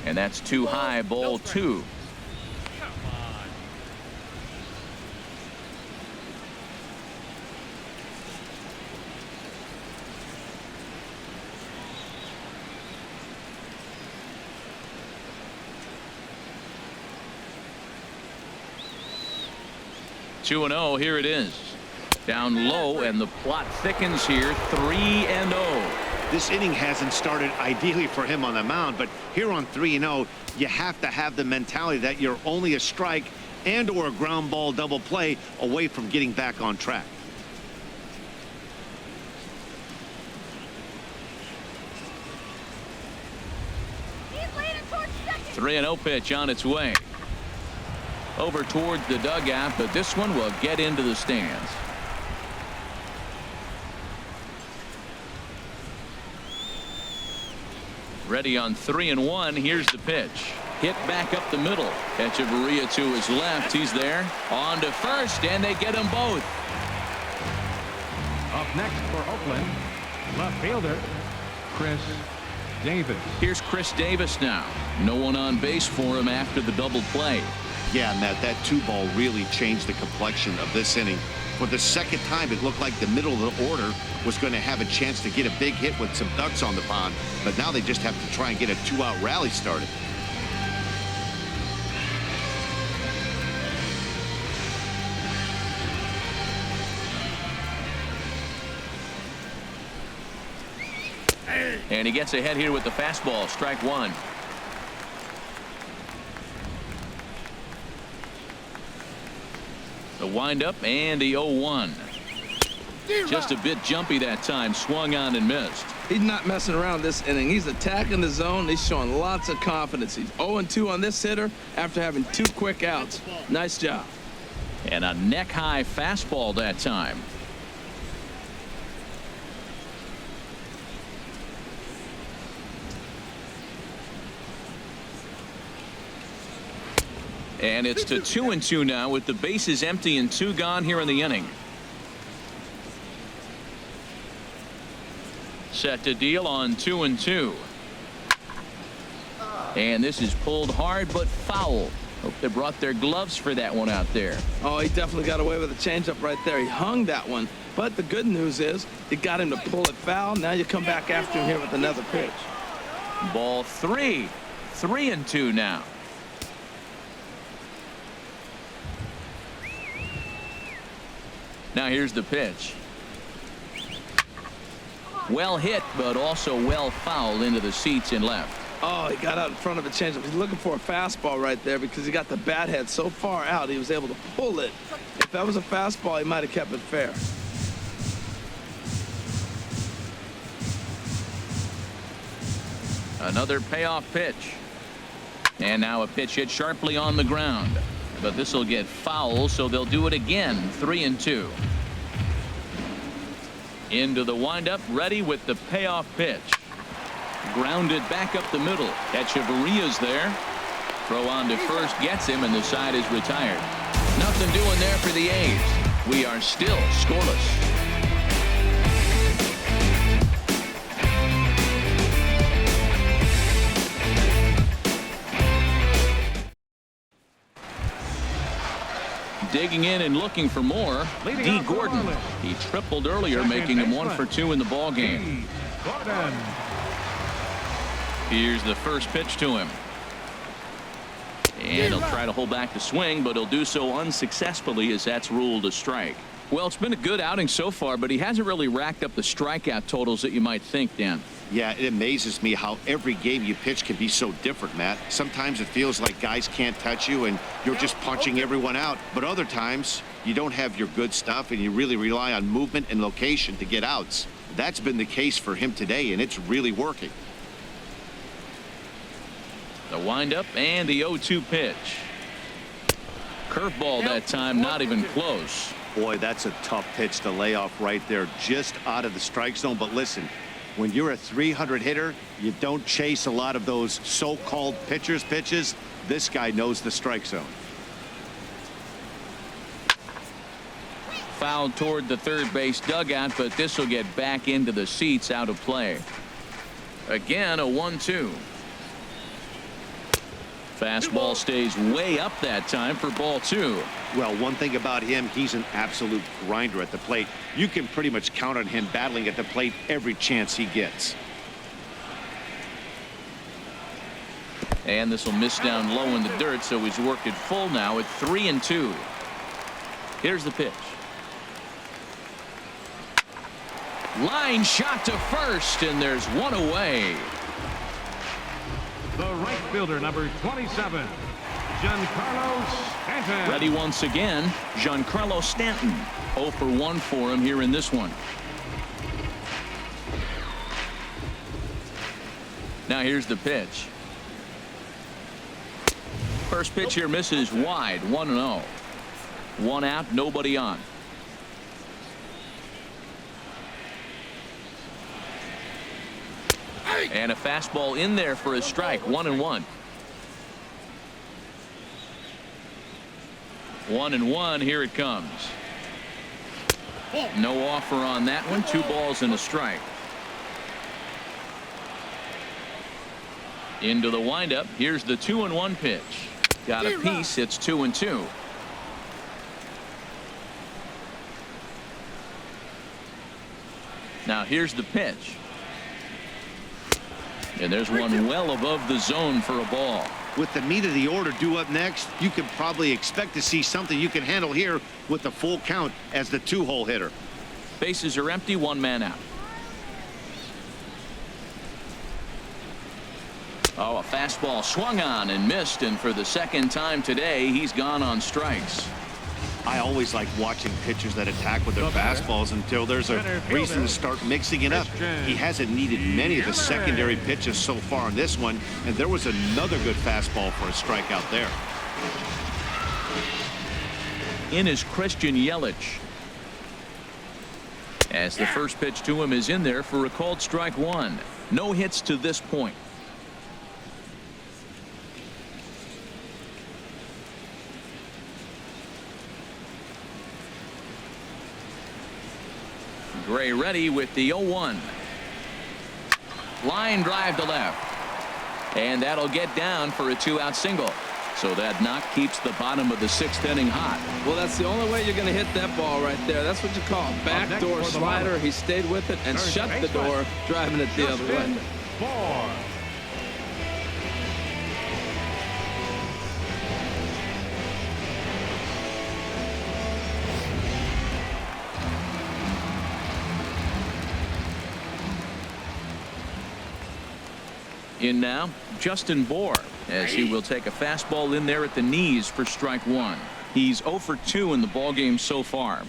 And that's too high, ball 2. Come on. Two and 0. Here it is. Down low, and the plot thickens here. 3-0. This inning hasn't started ideally for him on the mound, but here on 3-0, you have to have the mentality that you're only a strike and or a ground ball double play away from getting back on track. He's leaning towards second. 3-0 pitch on its way. Over towards the dugout, but this one will get into the stands. Ready on 3-1. Here's the pitch. Hit back up the middle. Echeverria to his left. He's there. On to first, and they get them both. Up next for Oakland, left fielder Chris Davis. Here's Chris Davis now. No one on base for him after the double play. Yeah, Matt, that 2-ball really changed the complexion of this inning. For the second time, it looked like the middle of the order was going to have a chance to get a big hit with some ducks on the pond, but now they just have to try and get a 2-out rally started. And he gets ahead here with the fastball. Strike 1. The windup and the 0-1. Just a bit jumpy that time. Swung on and missed. He's not messing around this inning. He's attacking the zone. He's showing lots of confidence. He's 0-2 on this hitter after having 2 quick outs. Nice job. And a neck-high fastball that time. And it's to 2-2 now with the bases empty and 2 gone here in the inning. Set to deal on 2-2. And this is pulled hard but foul. Hope they brought their gloves for that one out there. Oh, he definitely got away with a changeup right there. He hung that one. But the good news is it got him to pull it foul. Now you come back after him here with another pitch. Ball 3. 3-2 now. Now here's the pitch. Well hit, but also well fouled into the seats and left. Oh, he got out in front of a changeup. He's looking for a fastball right there because he got the bat head so far out he was able to pull it. If that was a fastball, he might have kept it fair. Another payoff pitch. And now a pitch hit sharply on the ground. But this will get foul, so they'll do it again. 3-2. Into the windup, ready with the payoff pitch. Grounded back up the middle. Echeverria's there. Throw on to first gets him, and the side is retired. Nothing doing there for the A's. We are still scoreless. Digging in and looking for more, D. Gordon. He tripled earlier, making him 1 for 2 in the ball game. Gordon. Here's the first pitch to him. And he'll try to hold back the swing, but he'll do so unsuccessfully as that's ruled a strike. Well, it's been a good outing so far, but he hasn't really racked up the strikeout totals that you might think, Dan. Yeah, it amazes me how every game you pitch can be so different, Matt. Sometimes it feels like guys can't touch you and you're just punching everyone out. But other times you don't have your good stuff and you really rely on movement and location to get outs. That's been the case for him today, and it's really working. The windup and the 0-2 pitch. Curveball that time, not even close. Boy, that's a tough pitch to lay off right there, just out of the strike zone. But listen, when you're a 300 hitter, you don't chase a lot of those so-called pitcher's pitches. This guy knows the strike zone. Fouled toward the third base dugout, but this will get back into the seats, out of play. Again, a 1-2. Fastball stays way up that time for ball 2. Well, one thing about him, he's an absolute grinder at the plate. You can pretty much count on him battling at the plate every chance he gets. And this will miss down low in the dirt, so he's worked it full now at 3-2. Here's the pitch. Line shot to first, and there's one away. The right fielder, number 27, Giancarlo Stanton. Ready once again, Giancarlo Stanton. 0 for 1 for him here in this one. Now here's the pitch. First pitch here misses wide, 1-0. 1 out, nobody on. And a fastball in there for a strike, 1-1. 1-1, here it comes. No offer on that one, 2 balls and a strike. Into the windup, here's the 2-1 pitch. Got a piece, it's 2-2. Now here's the pitch. And there's one well above the zone for a ball. With the meat of the order due up next, you can probably expect to see something you can handle here with the full count as the 2-hole hitter. Bases are empty, 1 man out. Oh, a fastball swung on and missed, and for the second time today, he's gone on strikes. I always like watching pitchers that attack with their fastballs until there's a reason to start mixing it up. He hasn't needed many of the secondary pitches so far in this one, and there was another good fastball for a strikeout there. In is Christian Yelich. As the first pitch to him is in there for a called strike 1. No hits to this point. Gray ready with the 0-1. Line drive to left. And that'll get down for a 2-out single. So that knock keeps the bottom of the 6th inning hot. Well, that's the only way you're going to hit that ball right there. That's what you call a backdoor slider. He stayed with it and shut the door, driving it the other way. 4. In now, Justin Bour, as he will take a fastball in there at the knees for strike 1. He's 0 for 2 in the ballgame so far.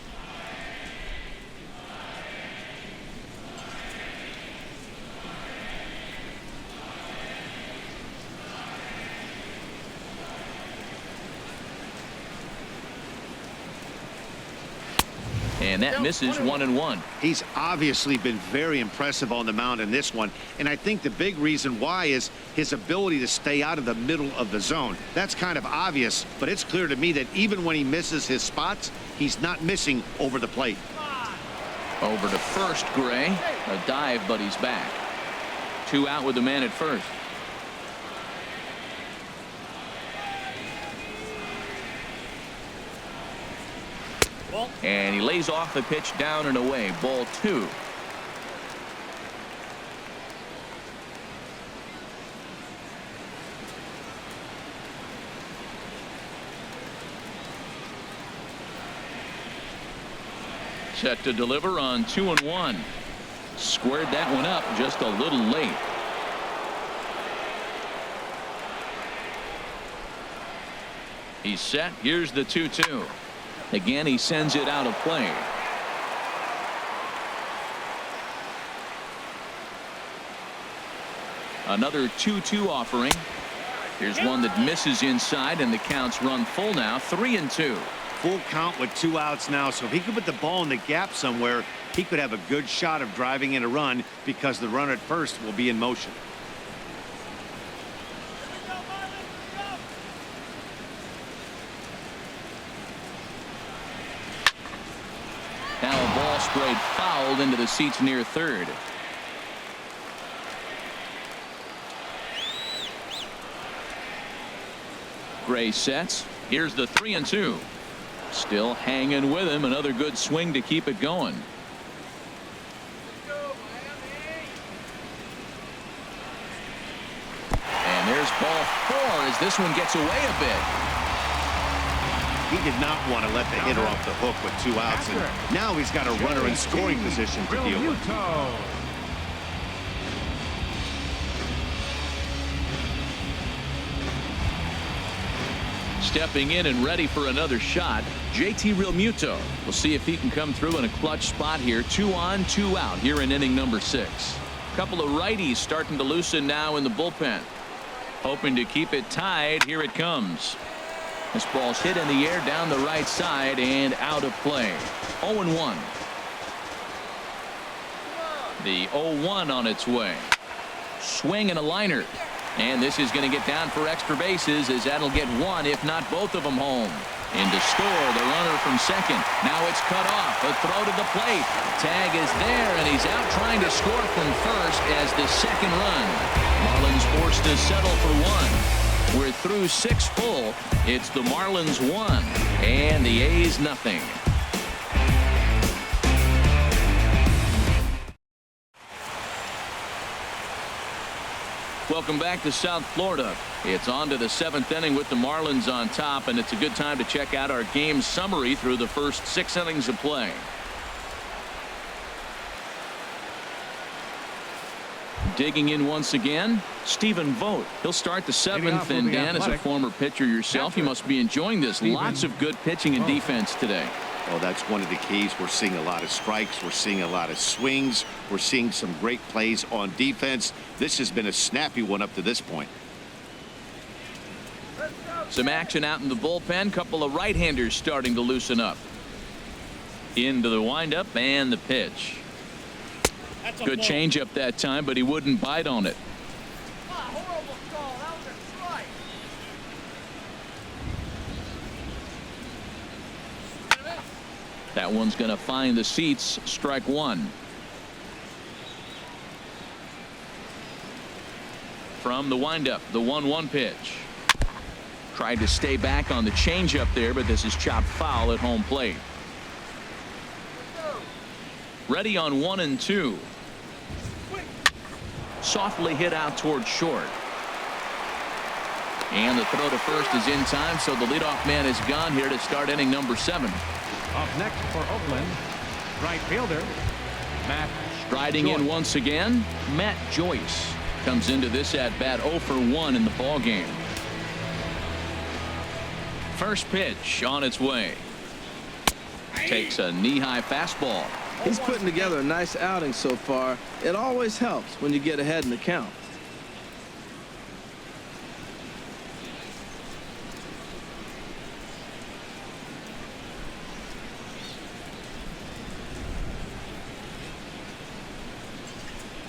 And that misses 1-1. He's obviously been very impressive on the mound in this one, and I think the big reason why is his ability to stay out of the middle of the zone. That's kind of obvious, but it's clear to me that even when he misses his spots, he's not missing over the plate. Over to first, Gray. A dive, but he's back. 2 out with the man at first. And he lays off the pitch down and away. Ball 2. Set to deliver on 2-1. Squared that one up just a little late. He's set. Here's the 2-2. Again, he sends it out of play. Another 2-2 offering. Here's one that misses inside, and the count's run full now, 3-2. Full count with 2 outs now, so if he could put the ball in the gap somewhere, he could have a good shot of driving in a run because the runner at first will be in motion. Now a ball sprayed fouled into the seats near third. Gray sets. Here's the 3-2. Still hanging with him. Another good swing to keep it going. And there's ball 4 as this one gets away a bit. He did not want to let the hitter off the hook with 2 outs, and now he's got a runner in scoring position to deal with. Stepping in and ready for another shot, JT Realmuto. We'll see if he can come through in a clutch spot here. 2 on, 2 out here in inning number 6. Couple of righties starting to loosen now in the bullpen. Hoping to keep it tied. Here it comes. This ball's hit in the air down the right side and out of play. 0-1. The 0-1 on its way. Swing and a liner. And this is going to get down for extra bases as that'll get one, if not both of them, home. In to score the runner from second. Now it's cut off. A throw to the plate. Tag is there, and he's out trying to score from first as the second run. Marlins forced to settle for 1. We're through 6 full. It's the Marlins 1 and the A's nothing. Welcome back to South Florida. It's on to the 7th inning with the Marlins on top, and it's a good time to check out our game summary through the first 6 innings of play. Digging in once again, Stephen Vogt. He'll start the 7th, and Dan, as a former pitcher yourself, you must be enjoying this. Lots of good pitching and defense today. Well, that's one of the keys. We're seeing a lot of strikes. We're seeing a lot of swings. We're seeing some great plays on defense. This has been a snappy one up to this point. Some action out in the bullpen. Couple of right-handers starting to loosen up. Into the windup and the pitch. Good changeup that time, but he wouldn't bite on it. Horrible call. That was a strike. That one's going to find the seats. Strike 1. From the windup, the 1-1 pitch. Tried to stay back on the changeup there, but this is chopped foul at home plate. Ready on 1 and 2. Softly hit out towards short. And the throw to first is in time, so the leadoff man is gone here to start inning number 7. Up next for Oakland, right fielder, Matt. Striding in once again, Matt Joyce comes into this at bat 0 for 1 in the ball game. First pitch on its way. Takes a knee-high fastball. He's putting together a nice outing so far. It always helps when you get ahead in the count.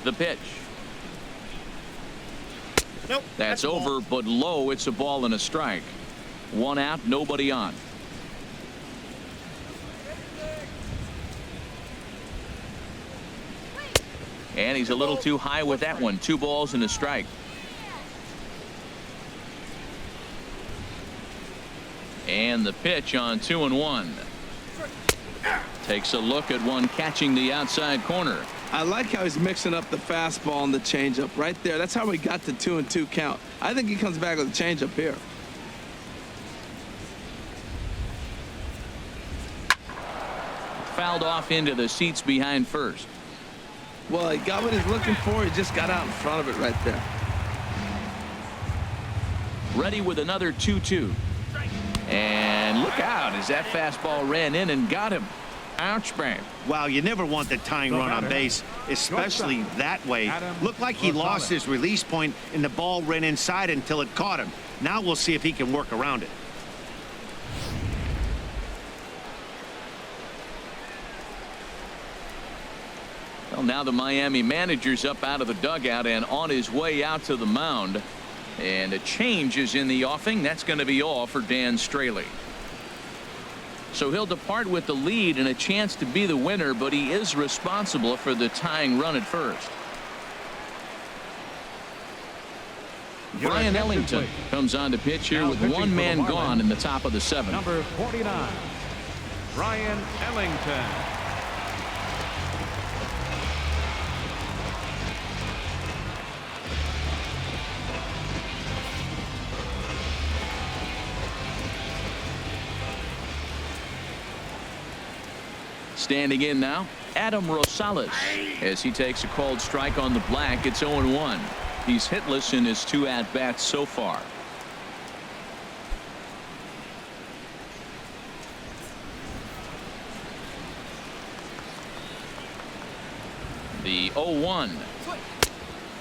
The pitch. Nope. That's over, but low. It's a ball and a strike. 1 out, nobody on. And he's a little too high with that one. 2 balls and a strike. And the pitch on 2-1. Takes a look at one catching the outside corner. I like how he's mixing up the fastball and the changeup right there. That's how we got the 2-2 count. I think he comes back with a changeup here. Fouled off into the seats behind first. Well, he got what he's looking for. He just got out in front of it right there. Ready with another 2-2. And look out as that fastball ran in and got him. Ouch, bang. Wow, you never want the tying run on base, especially that way. Looked like he lost his release point and the ball ran inside until it caught him. Now we'll see if he can work around it. Well, now the Miami manager's up out of the dugout and on his way out to the mound. And a change is in the offing. That's going to be all for Dan Straley. So he'll depart with the lead and a chance to be the winner, but he is responsible for the tying run at first. Brian Ellington comes on to pitch here with one man gone in the top of the 7th. Number 49, Brian Ellington. Standing in now, Adam Rosales, as he takes a called strike on the black. It's 0-1. He's hitless in his 2 at-bats so far. The 0-1.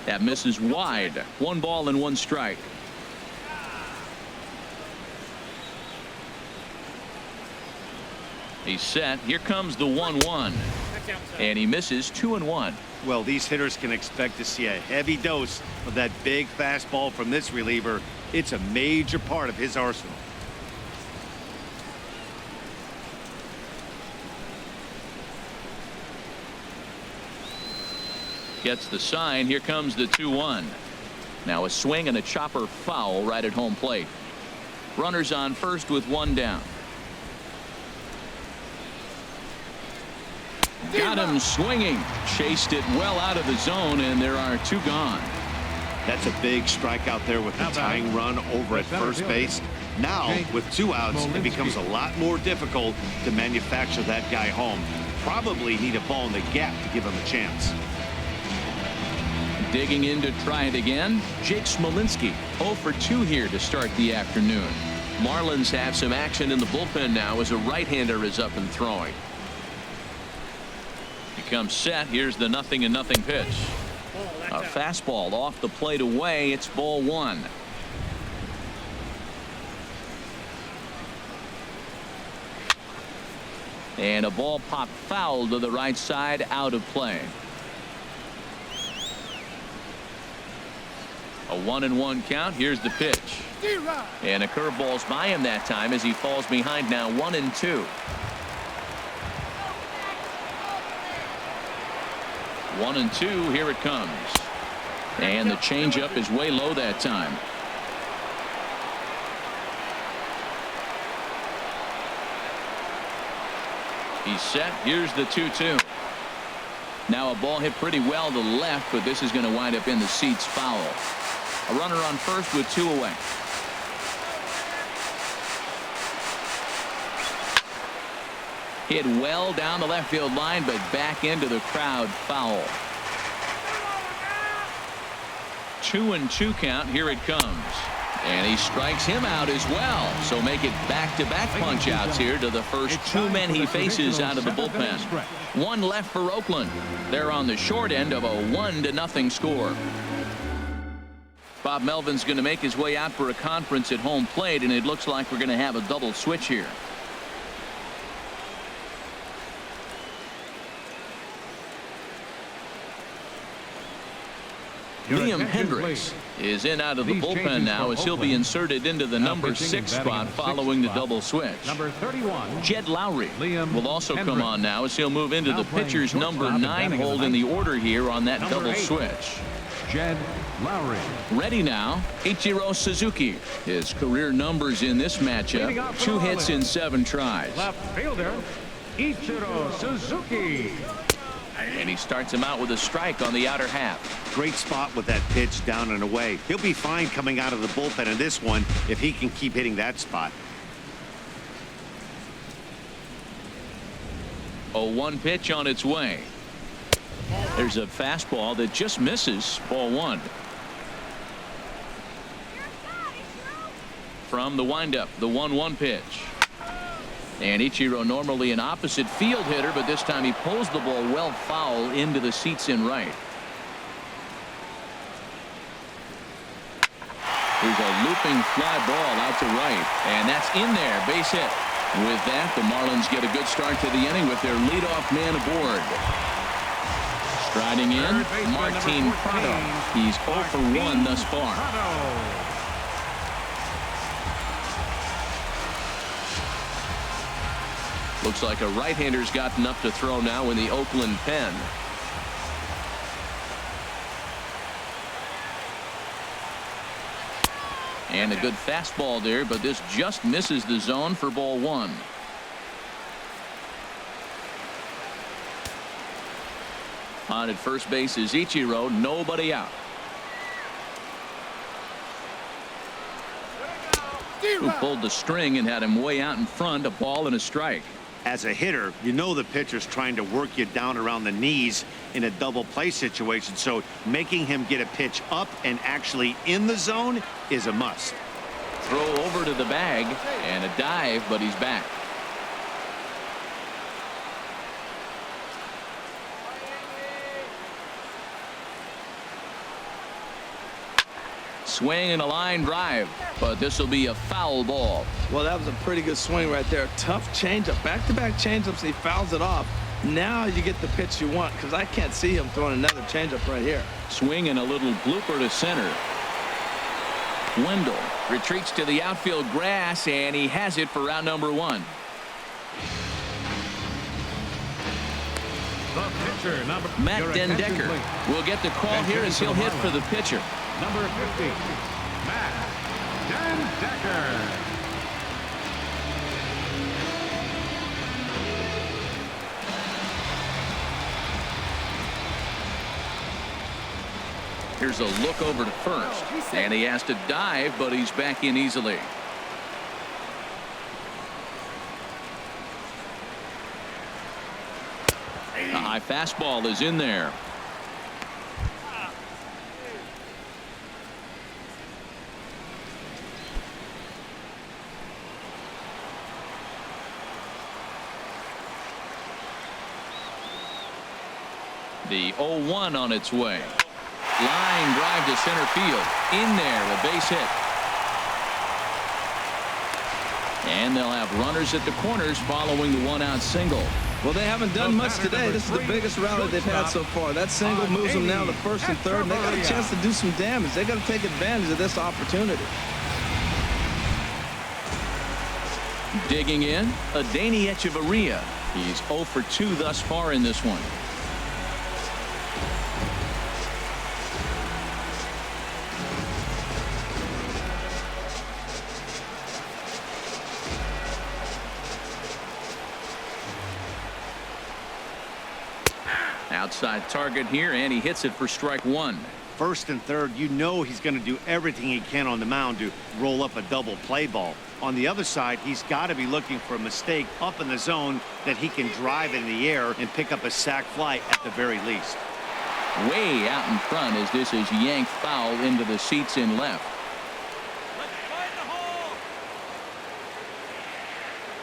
That misses wide. 1 ball and 1 strike. He's set. Here comes the 1-1. And he misses 2-1. Well, these hitters can expect to see a heavy dose of that big fastball from this reliever. It's a major part of his arsenal. Gets the sign. Here comes the 2-1. Now a swing and a chopper foul right at home plate. Runners on first with 1 down. Got him swinging. Chased it well out of the zone, and there are 2 gone. That's a big strikeout there with the tying run over at first base. Now, with 2 outs, it becomes a lot more difficult to manufacture that guy home. Probably need a ball in the gap to give him a chance. Digging in to try it again, Jake Smolinski. 0 for 2 here to start the afternoon. Marlins have some action in the bullpen now as a right-hander is up and throwing. Comes set. Here's the 0-0 pitch. A fastball off the plate away. It's ball 1. And a ball popped foul to the right side, out of play. A 1-1 count. Here's the pitch. And a curveball's by him that time as he falls behind now 1-2. 1-2. Here it comes. And the changeup is way low that time. He's set. Here's the 2-2. Now a ball hit pretty well to the left, but this is going to wind up in the seats foul. A runner on first with 2 away. Hit well down the left field line, but back into the crowd, foul. 2-2 count. Here it comes. And he strikes him out as well. So make it back-to-back punch outs here to the first 2 men he faces out of the bullpen. 1 left for Oakland. They're on the short end of a 1-0 score. Bob Melvin's going to make his way out for a conference at home plate, and it looks like we're going to have a double switch here. Liam Hendricks is in out of the bullpen now as he'll be inserted into the number 6 spot following the double switch. Number 31. Jed Lowry will also come on now as he'll move into the pitcher's number 9 hold in the order here on that double switch. Jed Lowry. Ready now, Ichiro Suzuki. His career numbers in this matchup: 2 hits in 7 tries. Left fielder Ichiro Suzuki. And he starts him out with a strike on the outer half. Great spot with that pitch down and away. He'll be fine coming out of the bullpen in this one if he can keep hitting that spot. 0-1 pitch on its way. There's a fastball that just misses. Ball 1. From the windup, the 1-1 pitch. And Ichiro, normally an opposite field hitter, but this time he pulls the ball well foul into the seats in right. Here's a looping fly ball out to right, and that's in there. Base hit. With that, the Marlins get a good start to the inning with their leadoff man aboard. Striding in, Martin Prado. He's 0 for 1 thus far. Looks like a right-hander's gotten up to throw now in the Oakland pen. And a good fastball there, but this just misses the zone for ball one. On at first base is Ichiro. Nobody out. Who pulled the string and had him way out in front. A ball and a strike. As a hitter, you know the pitcher's trying to work you down around the knees in a double play situation, so making him get a pitch up and actually in the zone is a must. Throw over to the bag and a dive, but he's back. Swing and a line drive, but this will be a foul ball. Well, that was a pretty good swing right there. Tough changeup, back-to-back changeups, and he fouls it off. Now you get the pitch you want, because I can't see him throwing another changeup right here. Swing and a little blooper to center. Wendell retreats to the outfield grass, and he has it for round number one. The pitcher, Matt your attention, Dendecker please. will get the call here as he'll hit for the pitcher. Number 50, Matt Dendecker. Here's a look over to first, and he has to dive, but he's back in easily. The high fastball is in there. The 0-1 on its way. Line drive to center field. In there, a base hit. And they'll have runners at the corners following the one-out single. Well, they haven't done much today. This is the biggest rally they've had so far. That single moves them now to first and third, and they got a chance to do some damage. They got to take advantage of this opportunity. Digging in, Adeiny Echeverria. He's 0 for 2 thus far in this one. Outside target here, and he hits it for strike one. First and third, you know he's going to do everything he can on the mound to roll up a double play ball. On the other side, he's got to be looking for a mistake up in the zone that he can drive in the air and pick up a sac fly at the very least. Way out in front as this is yanked foul into the seats in left.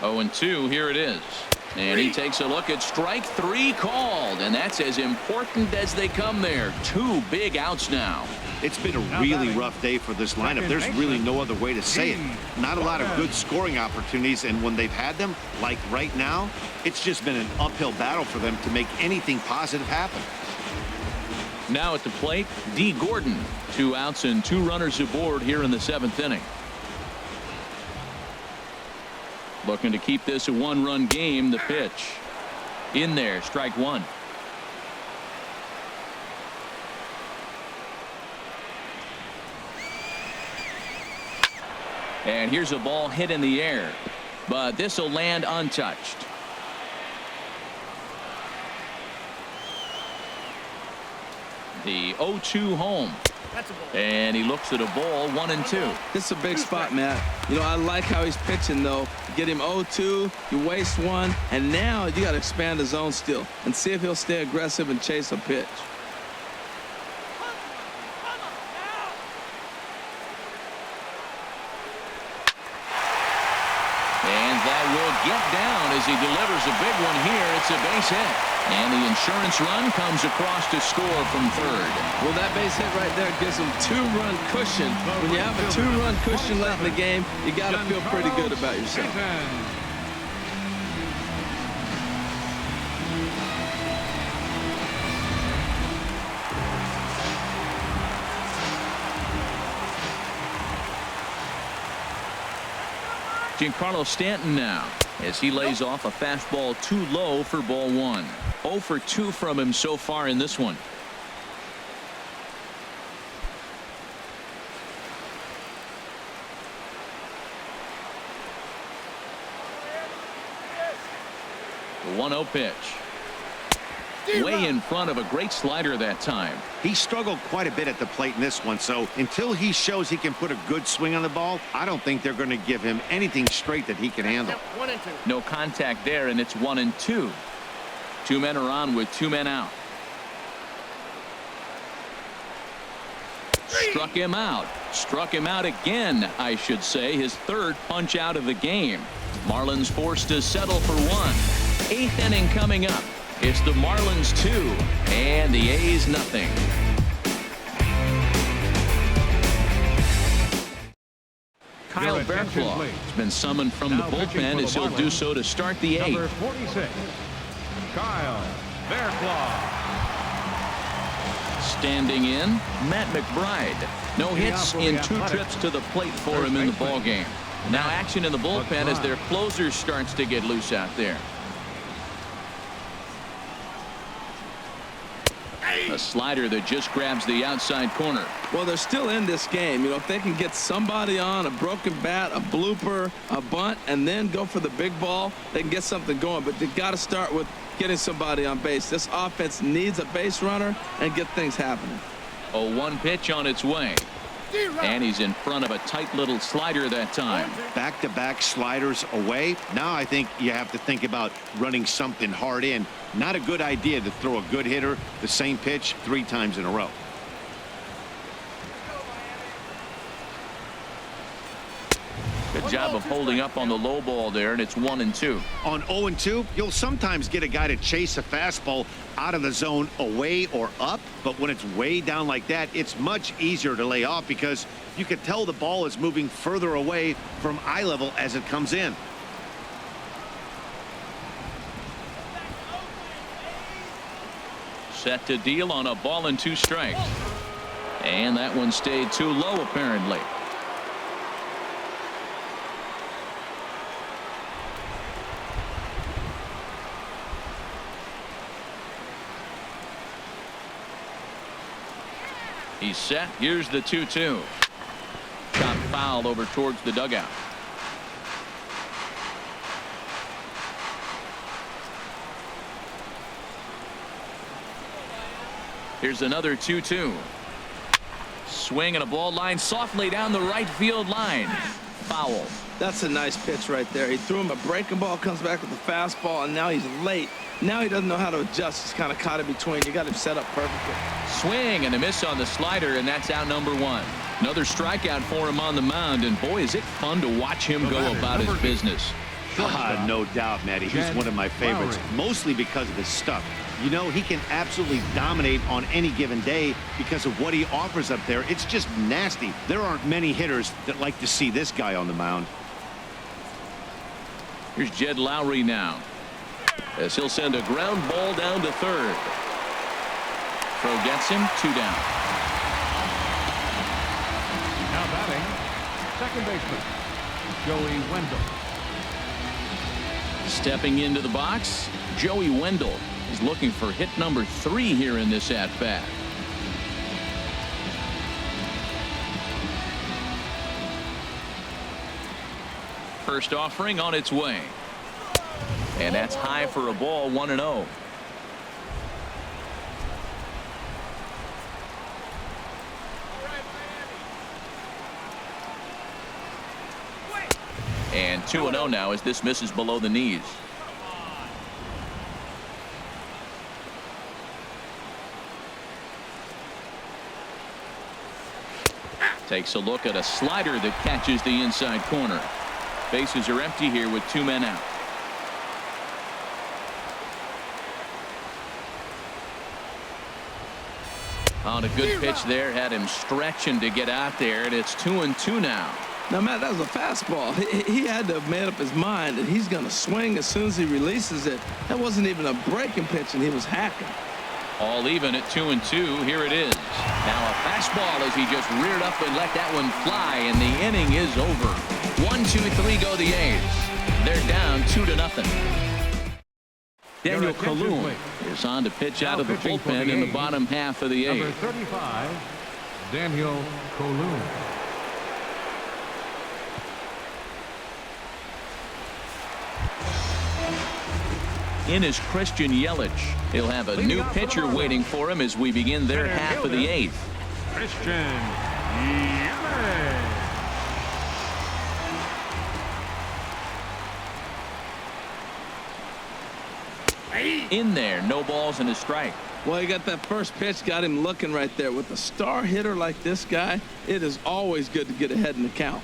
0-2, here it is. And he takes a look at strike three called, and that's as important as they come there. 2 big outs now. It's been a really rough day for this lineup. There's really no other way to say it. Not a lot of good scoring opportunities, and when they've had them, like right now, it's just been an uphill battle for them to make anything positive happen. Now at the plate, D. Gordon. 2 outs and 2 runners aboard here in the 7th inning. Looking to keep this a 1-run game. The pitch. In there, strike one. And here's a ball hit in the air, but this will land untouched. The 0-2 home. And he looks at a ball, 1-2. This is a big spot, Matt. You know, I like how he's pitching, though. Get him 0-2, you waste one, and now you got to expand the zone still and see if he'll stay aggressive and chase a pitch. And that will get down as he delivers a big one here. It's a base hit. And the insurance run comes across to score from third. Well, that base hit right there gives them 2-run cushion. When you have a 2-run cushion late in the game, you got to feel pretty good about yourself. Giancarlo Stanton now as he lays off a fastball too low for ball one. 0 for 2 from him so far in this one. 1-0 pitch. Way in front of a great slider that time. He struggled quite a bit at the plate in this one, so until he shows he can put a good swing on the ball, I don't think they're going to give him anything straight that he can handle. 1-2. No contact there, and it's 1-2. 2 men are on with 2 men out. Struck him out. Struck him out again, I should say. His 3rd punch out of the game. Marlins forced to settle for 1. 8th inning coming up. It's the Marlins 2 and the A's nothing. Kyle Your attention, Bearclaw please. has been summoned from Now the pitching bullpen for as the he'll do Marlins, so to start the 8th. Number 46, Kyle Bearclaw. Standing in, Matt McBride. No hits in 2 trips to the plate for him in the ball game. Now action in the bullpen as their closer starts to get loose out there. A slider that just grabs the outside corner. Well, they're still in this game. You know, if they can get somebody on a broken bat, a blooper, a bunt, and then go for the big ball, they can get something going. But they got to start with getting somebody on base. This offense needs a base runner and get things happening. A 1 pitch on its way. And he's in front of a tight little slider that time. Back-to-back sliders away. Now I think you have to think about running something hard in. Not a good idea to throw a good hitter the same pitch 3 times in a row. Good job of holding up on the low ball there, and it's 1-2. On 0-2, you'll sometimes get a guy to chase a fastball out of the zone away or up, but when it's way down like that, it's much easier to lay off because you can tell the ball is moving further away from eye level as it comes in. Set to deal on a ball and 2 strikes. And that one stayed too low, apparently. He's set. Here's the 2-2. Shot foul over towards the dugout. Here's another 2-2. Swing and a ball line softly down the right field line. Foul. That's a nice pitch right there. He threw him a breaking ball, comes back with a fastball, and now he's late. Now he doesn't know how to adjust. He's kind of caught in between. You got him set up perfectly. Swing and a miss on the slider, and that's out number 1. Another strikeout for him on the mound, and boy, is it fun to watch him go about his business. No doubt, Matty. He's one of my favorites, mostly because of his stuff. You know, he can absolutely dominate on any given day because of what he offers up there. It's just nasty. There aren't many hitters that like to see this guy on the mound. Here's Jed Lowry now, as he'll send a ground ball down to third. Throw gets him, 2 down. Now batting, second baseman, Joey Wendell. Stepping into the box, Joey Wendell is looking for hit number 3 here in this at-bat. First offering on its way. And that's high for a ball, 1-0. And 2-0 now as this misses below the knees. Takes a look at a slider that catches the inside corner. Bases are empty here with 2 men out. On a good pitch there, had him stretching to get out there, and it's 2-2 now. Now, Matt, that was a fastball. He had to have made up his mind that he's going to swing as soon as he releases it. That wasn't even a breaking pitch, and he was hacking. All even at 2-2. Here it is. Now a fastball as he just reared up and let that one fly, and the inning is over. 1-2-3 go the A's. They're down 2-0. Daniel Colon is on to pitch out of the bullpen in the bottom half of the Number eighth. 35, Daniel Colon. in is Christian Yelich. He'll have a new pitcher waiting for him as we begin their half of the 8th. Christian Yelich. In there, no balls and a strike. Well, he got that first pitch, got him looking right there. With a star hitter like this guy, it is always good to get ahead in the count.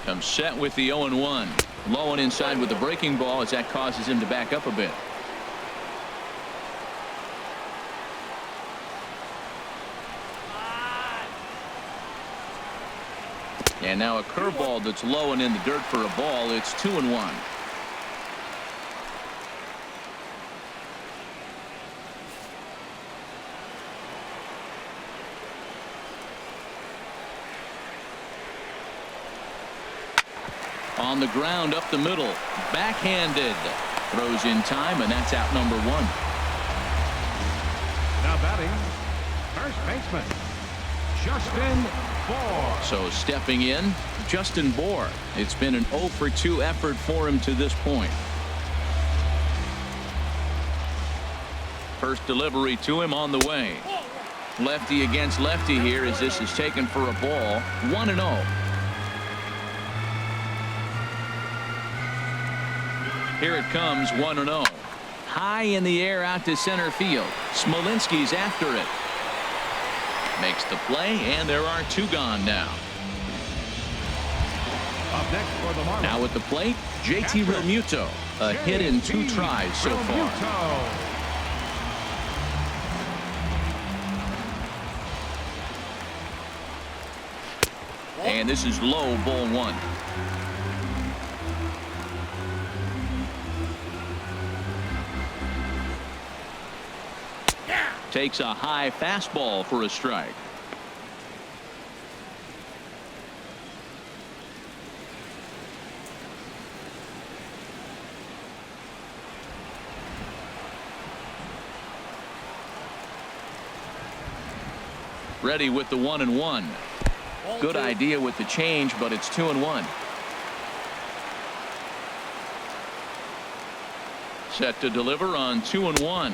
Comes set with the 0-1. Low and inside with the breaking ball as that causes him to back up a bit. And now a curveball that's low and in the dirt for a ball. It's 2-1. On the ground up the middle. Backhanded. Throws in time, and that's out number 1. Now batting, first baseman, Justin Bohr. So stepping in, Justin Bohr. It's been an 0 for 2 effort for him to this point. First delivery to him on the way. Lefty against lefty here as this is taken for a ball. 1-0. Here it comes, 1-0. High in the air out to center field. Smolinski's after it. Makes the play, and there are 2 gone now. Up next for the Marlins. Now at the plate, JT Realmuto. A hit in 2 tries so far. And this is low, ball 1. Takes a high fastball for a strike. Ready with the 1-1. Good idea with the change, but it's 2-1. Set to deliver on 2-1.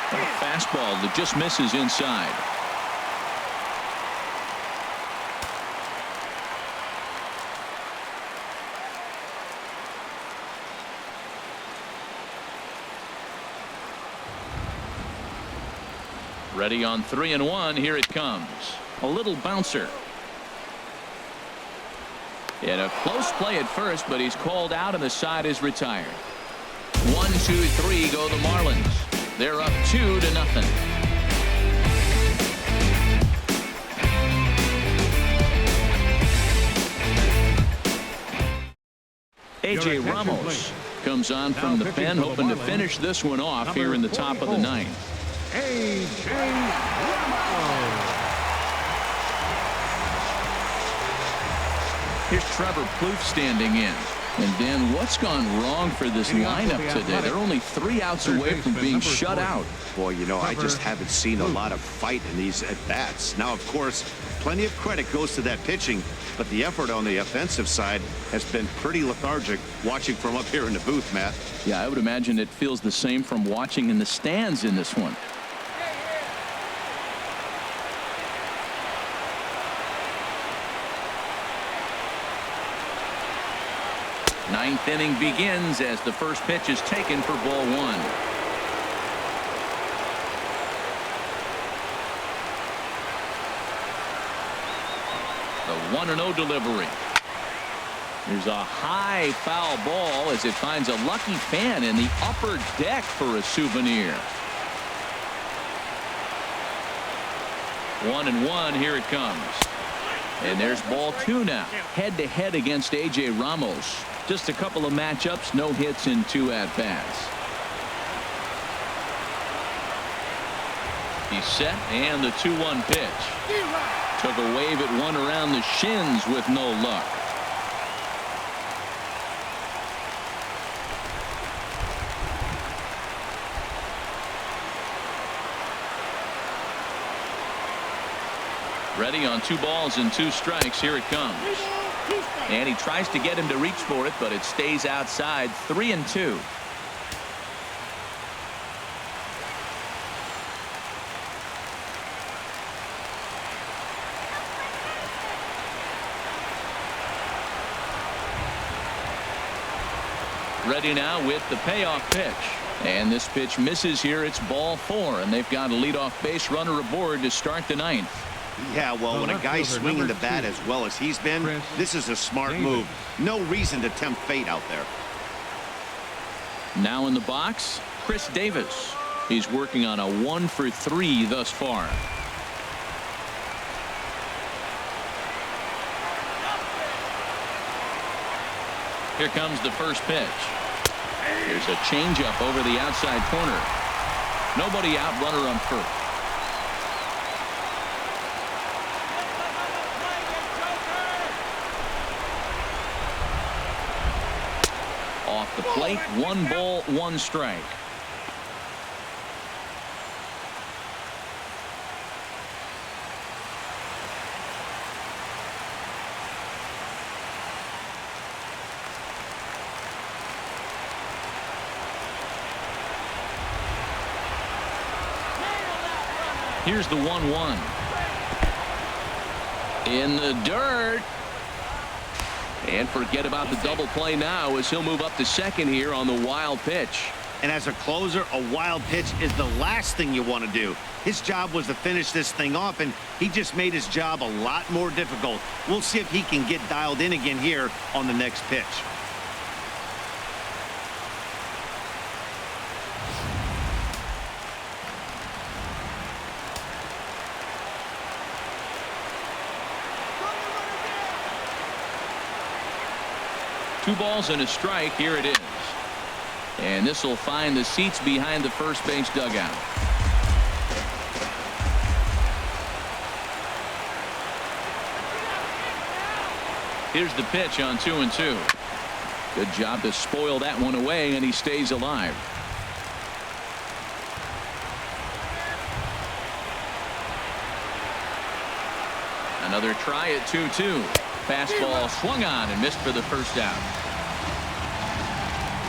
A fastball that just misses inside. Ready on 3-1. Here it comes. A little bouncer. In a close play at first, but he's called out and the side is retired. 1, 2, 3 go the Marlins. They're up 2-0. A.J. Ramos comes on from the pen, hoping to finish this one off here in the top of the 9th. A.J. Ramos. Here's Trevor Plouffe standing in. And Dan, what's gone wrong for this lineup today? They're only 3 outs away from being shut out. Boy, you know, I just haven't seen a lot of fight in these at-bats. Now, of course, plenty of credit goes to that pitching, but the effort on the offensive side has been pretty lethargic watching from up here in the booth, Matt. Yeah, I would imagine it feels the same from watching in the stands in this one. Ninth inning begins as the first pitch is taken for ball 1. The 1-0 delivery. There's a high foul ball as it finds a lucky fan in the upper deck for a souvenir. 1-1. Here it comes. And there's ball 2 now. Head-to-head against A.J. Ramos. Just a couple of matchups, no hits in 2 at-bats. He's set, and the 2-1 pitch. Took a wave at one around the shins with no luck. Ready on 2 balls and 2 strikes. Here it comes. And he tries to get him to reach for it, but it stays outside. 3-2. Ready now with the payoff pitch. And this pitch misses here. It's ball 4, and they've got a leadoff base runner aboard to start the 9th. Yeah, well, when a guy's swinging the bat as well as he's been, this is a smart move. No reason to tempt fate out there. Now in the box, Chris Davis. He's working on a 1 for 3 thus far. Here comes the first pitch. Here's a changeup over the outside corner. Nobody out, runner on first. Off the plate, 1 ball, 1 strike. Here's the 1-1. In the dirt. And forget about the double play now as he'll move up to second here on the wild pitch. And as a closer, a wild pitch is the last thing you want to do. His job was to finish this thing off, and he just made his job a lot more difficult. We'll see if he can get dialed in again here on the next pitch. Two balls and a strike. Here it is. And this will find the seats behind the first base dugout. Here's the pitch on 2-2. Good job to spoil that one away, and he stays alive. Another try at 2-2. Fastball swung on and missed for the first out.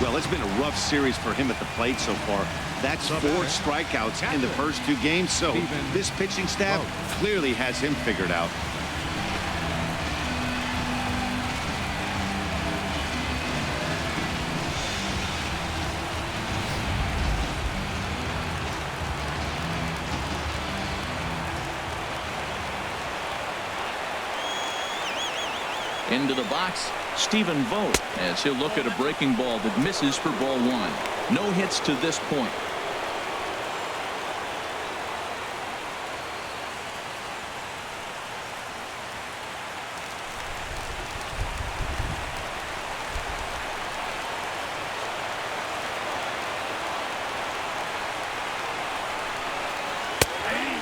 Well, it's been a rough series for him at the plate so far. That's 4 strikeouts in the first 2 games, so this pitching staff clearly has him figured out. Into the box, Stephen Vogt, as he'll look at a breaking ball that misses for ball 1. No hits to this point.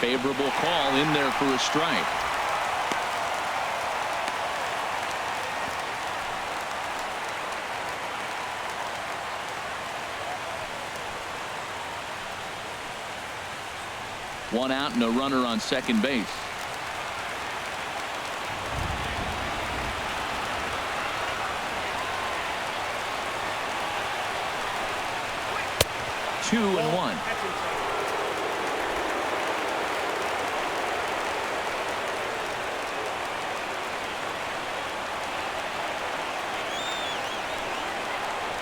Favorable call in there for a strike. One out and a runner on second base. Two and one.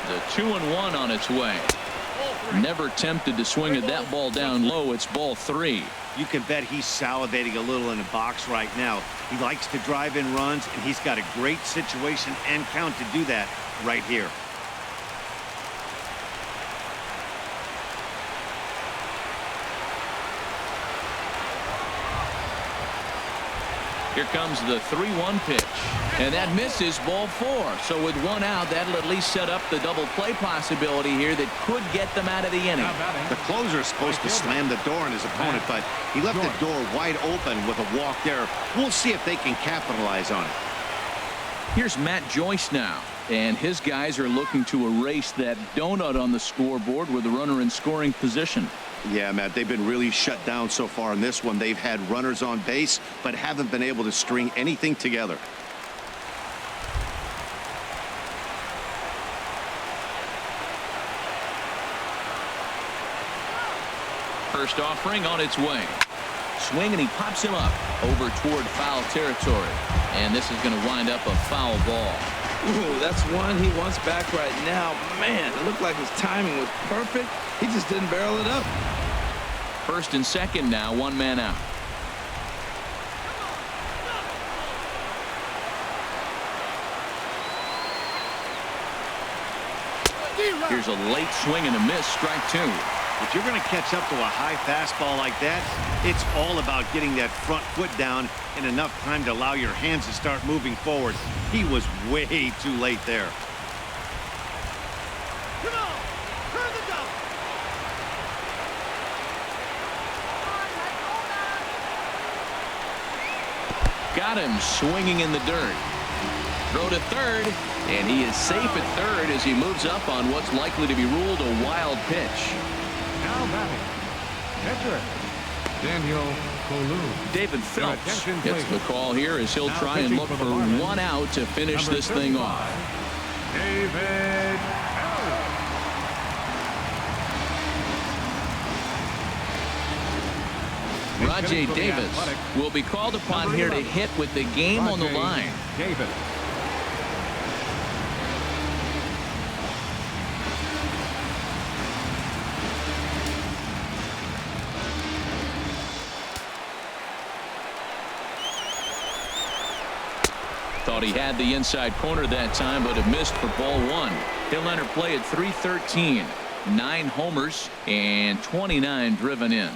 The 2-1 on its way. Never tempted to swing at that ball down low. It's ball 3. You can bet he's salivating a little in the box right now. He likes to drive in runs, and he's got a great situation and count to do that right here. Here comes the 3-1 pitch, and that misses, ball 4. So with 1 out, that'll at least set up the double play possibility here that could get them out of the inning. The closer is supposed to slam the door on his opponent, but he left the door wide open with a walk there. We'll see if they can capitalize on it. Here's Matt Joyce now, and his guys are looking to erase that donut on the scoreboard with the runner in scoring position. Yeah, Matt, they've been really shut down so far in this one. They've had runners on base, but haven't been able to string anything together. First offering on its way. Swing, and he pops him up over toward foul territory. And this is going to wind up a foul ball. Ooh, that's one he wants back right now. Man, it looked like his timing was perfect. He just didn't barrel it up. First and second now, one man out. Here's a late swing and a miss, strike two. If you're going to catch up to a high fastball like that, it's all about getting that front foot down in enough time to allow your hands to start moving forward. He was way too late there. Come on, turn the double. Got him swinging in the dirt. Throw to third, and he is safe at third as he moves up on what's likely to be ruled a wild pitch. Now batting, catcher, Daniel Colum. David Phelps attention, gets the please. call here as he'll Now try and pitching look for for the Marlins, one out to finish Number this thing 35, off. David Rajay Davis will be called upon here to hit with the game on the line. Davis. Thought he had the inside corner that time, but it missed for ball one. He'll enter play at 313. 9 homers and 29 driven in.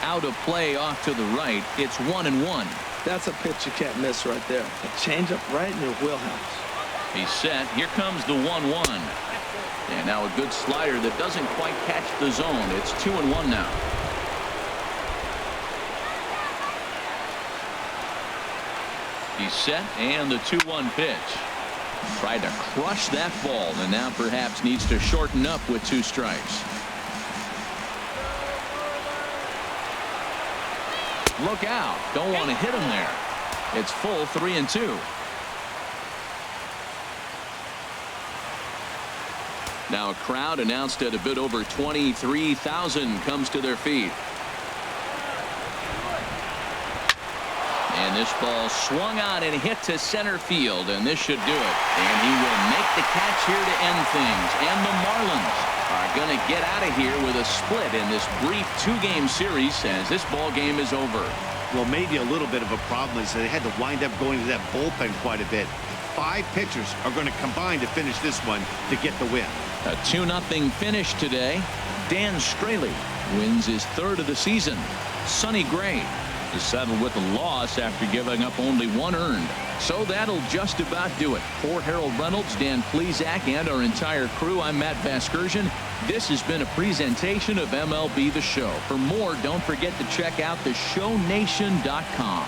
Out of play off to the right. It's 1-1. That's a pitch you can't miss right there. A changeup right in your wheelhouse. He's set. Here comes the 1-1. And now a good slider that doesn't quite catch the zone. It's 2-1 now. He's set, and the 2-1 pitch. Tried to crush that ball, and now perhaps needs to shorten up with 2 strikes. Look out. Don't want to hit him there. It's full 3-2. Now a crowd announced at a bit over 23,000 comes to their feet. And this ball swung on and hit to center field, and this should do it. And he will make the catch here to end things. And the Marlins are going to get out of here with a split in this brief 2-game series as this ball game is over. Well, maybe a little bit of a problem is that they had to wind up going to that bullpen quite a bit. 5 pitchers are going to combine to finish this one to get the win. A 2-0 finish today. Dan Straley wins his 3rd of the season. Sonny Gray is settled with a loss after giving up only 1 earned. So that'll just about do it. For Harold Reynolds, Dan Plesac, and our entire crew, I'm Matt Vasgersian. This has been a presentation of MLB The Show. For more, don't forget to check out theshownation.com.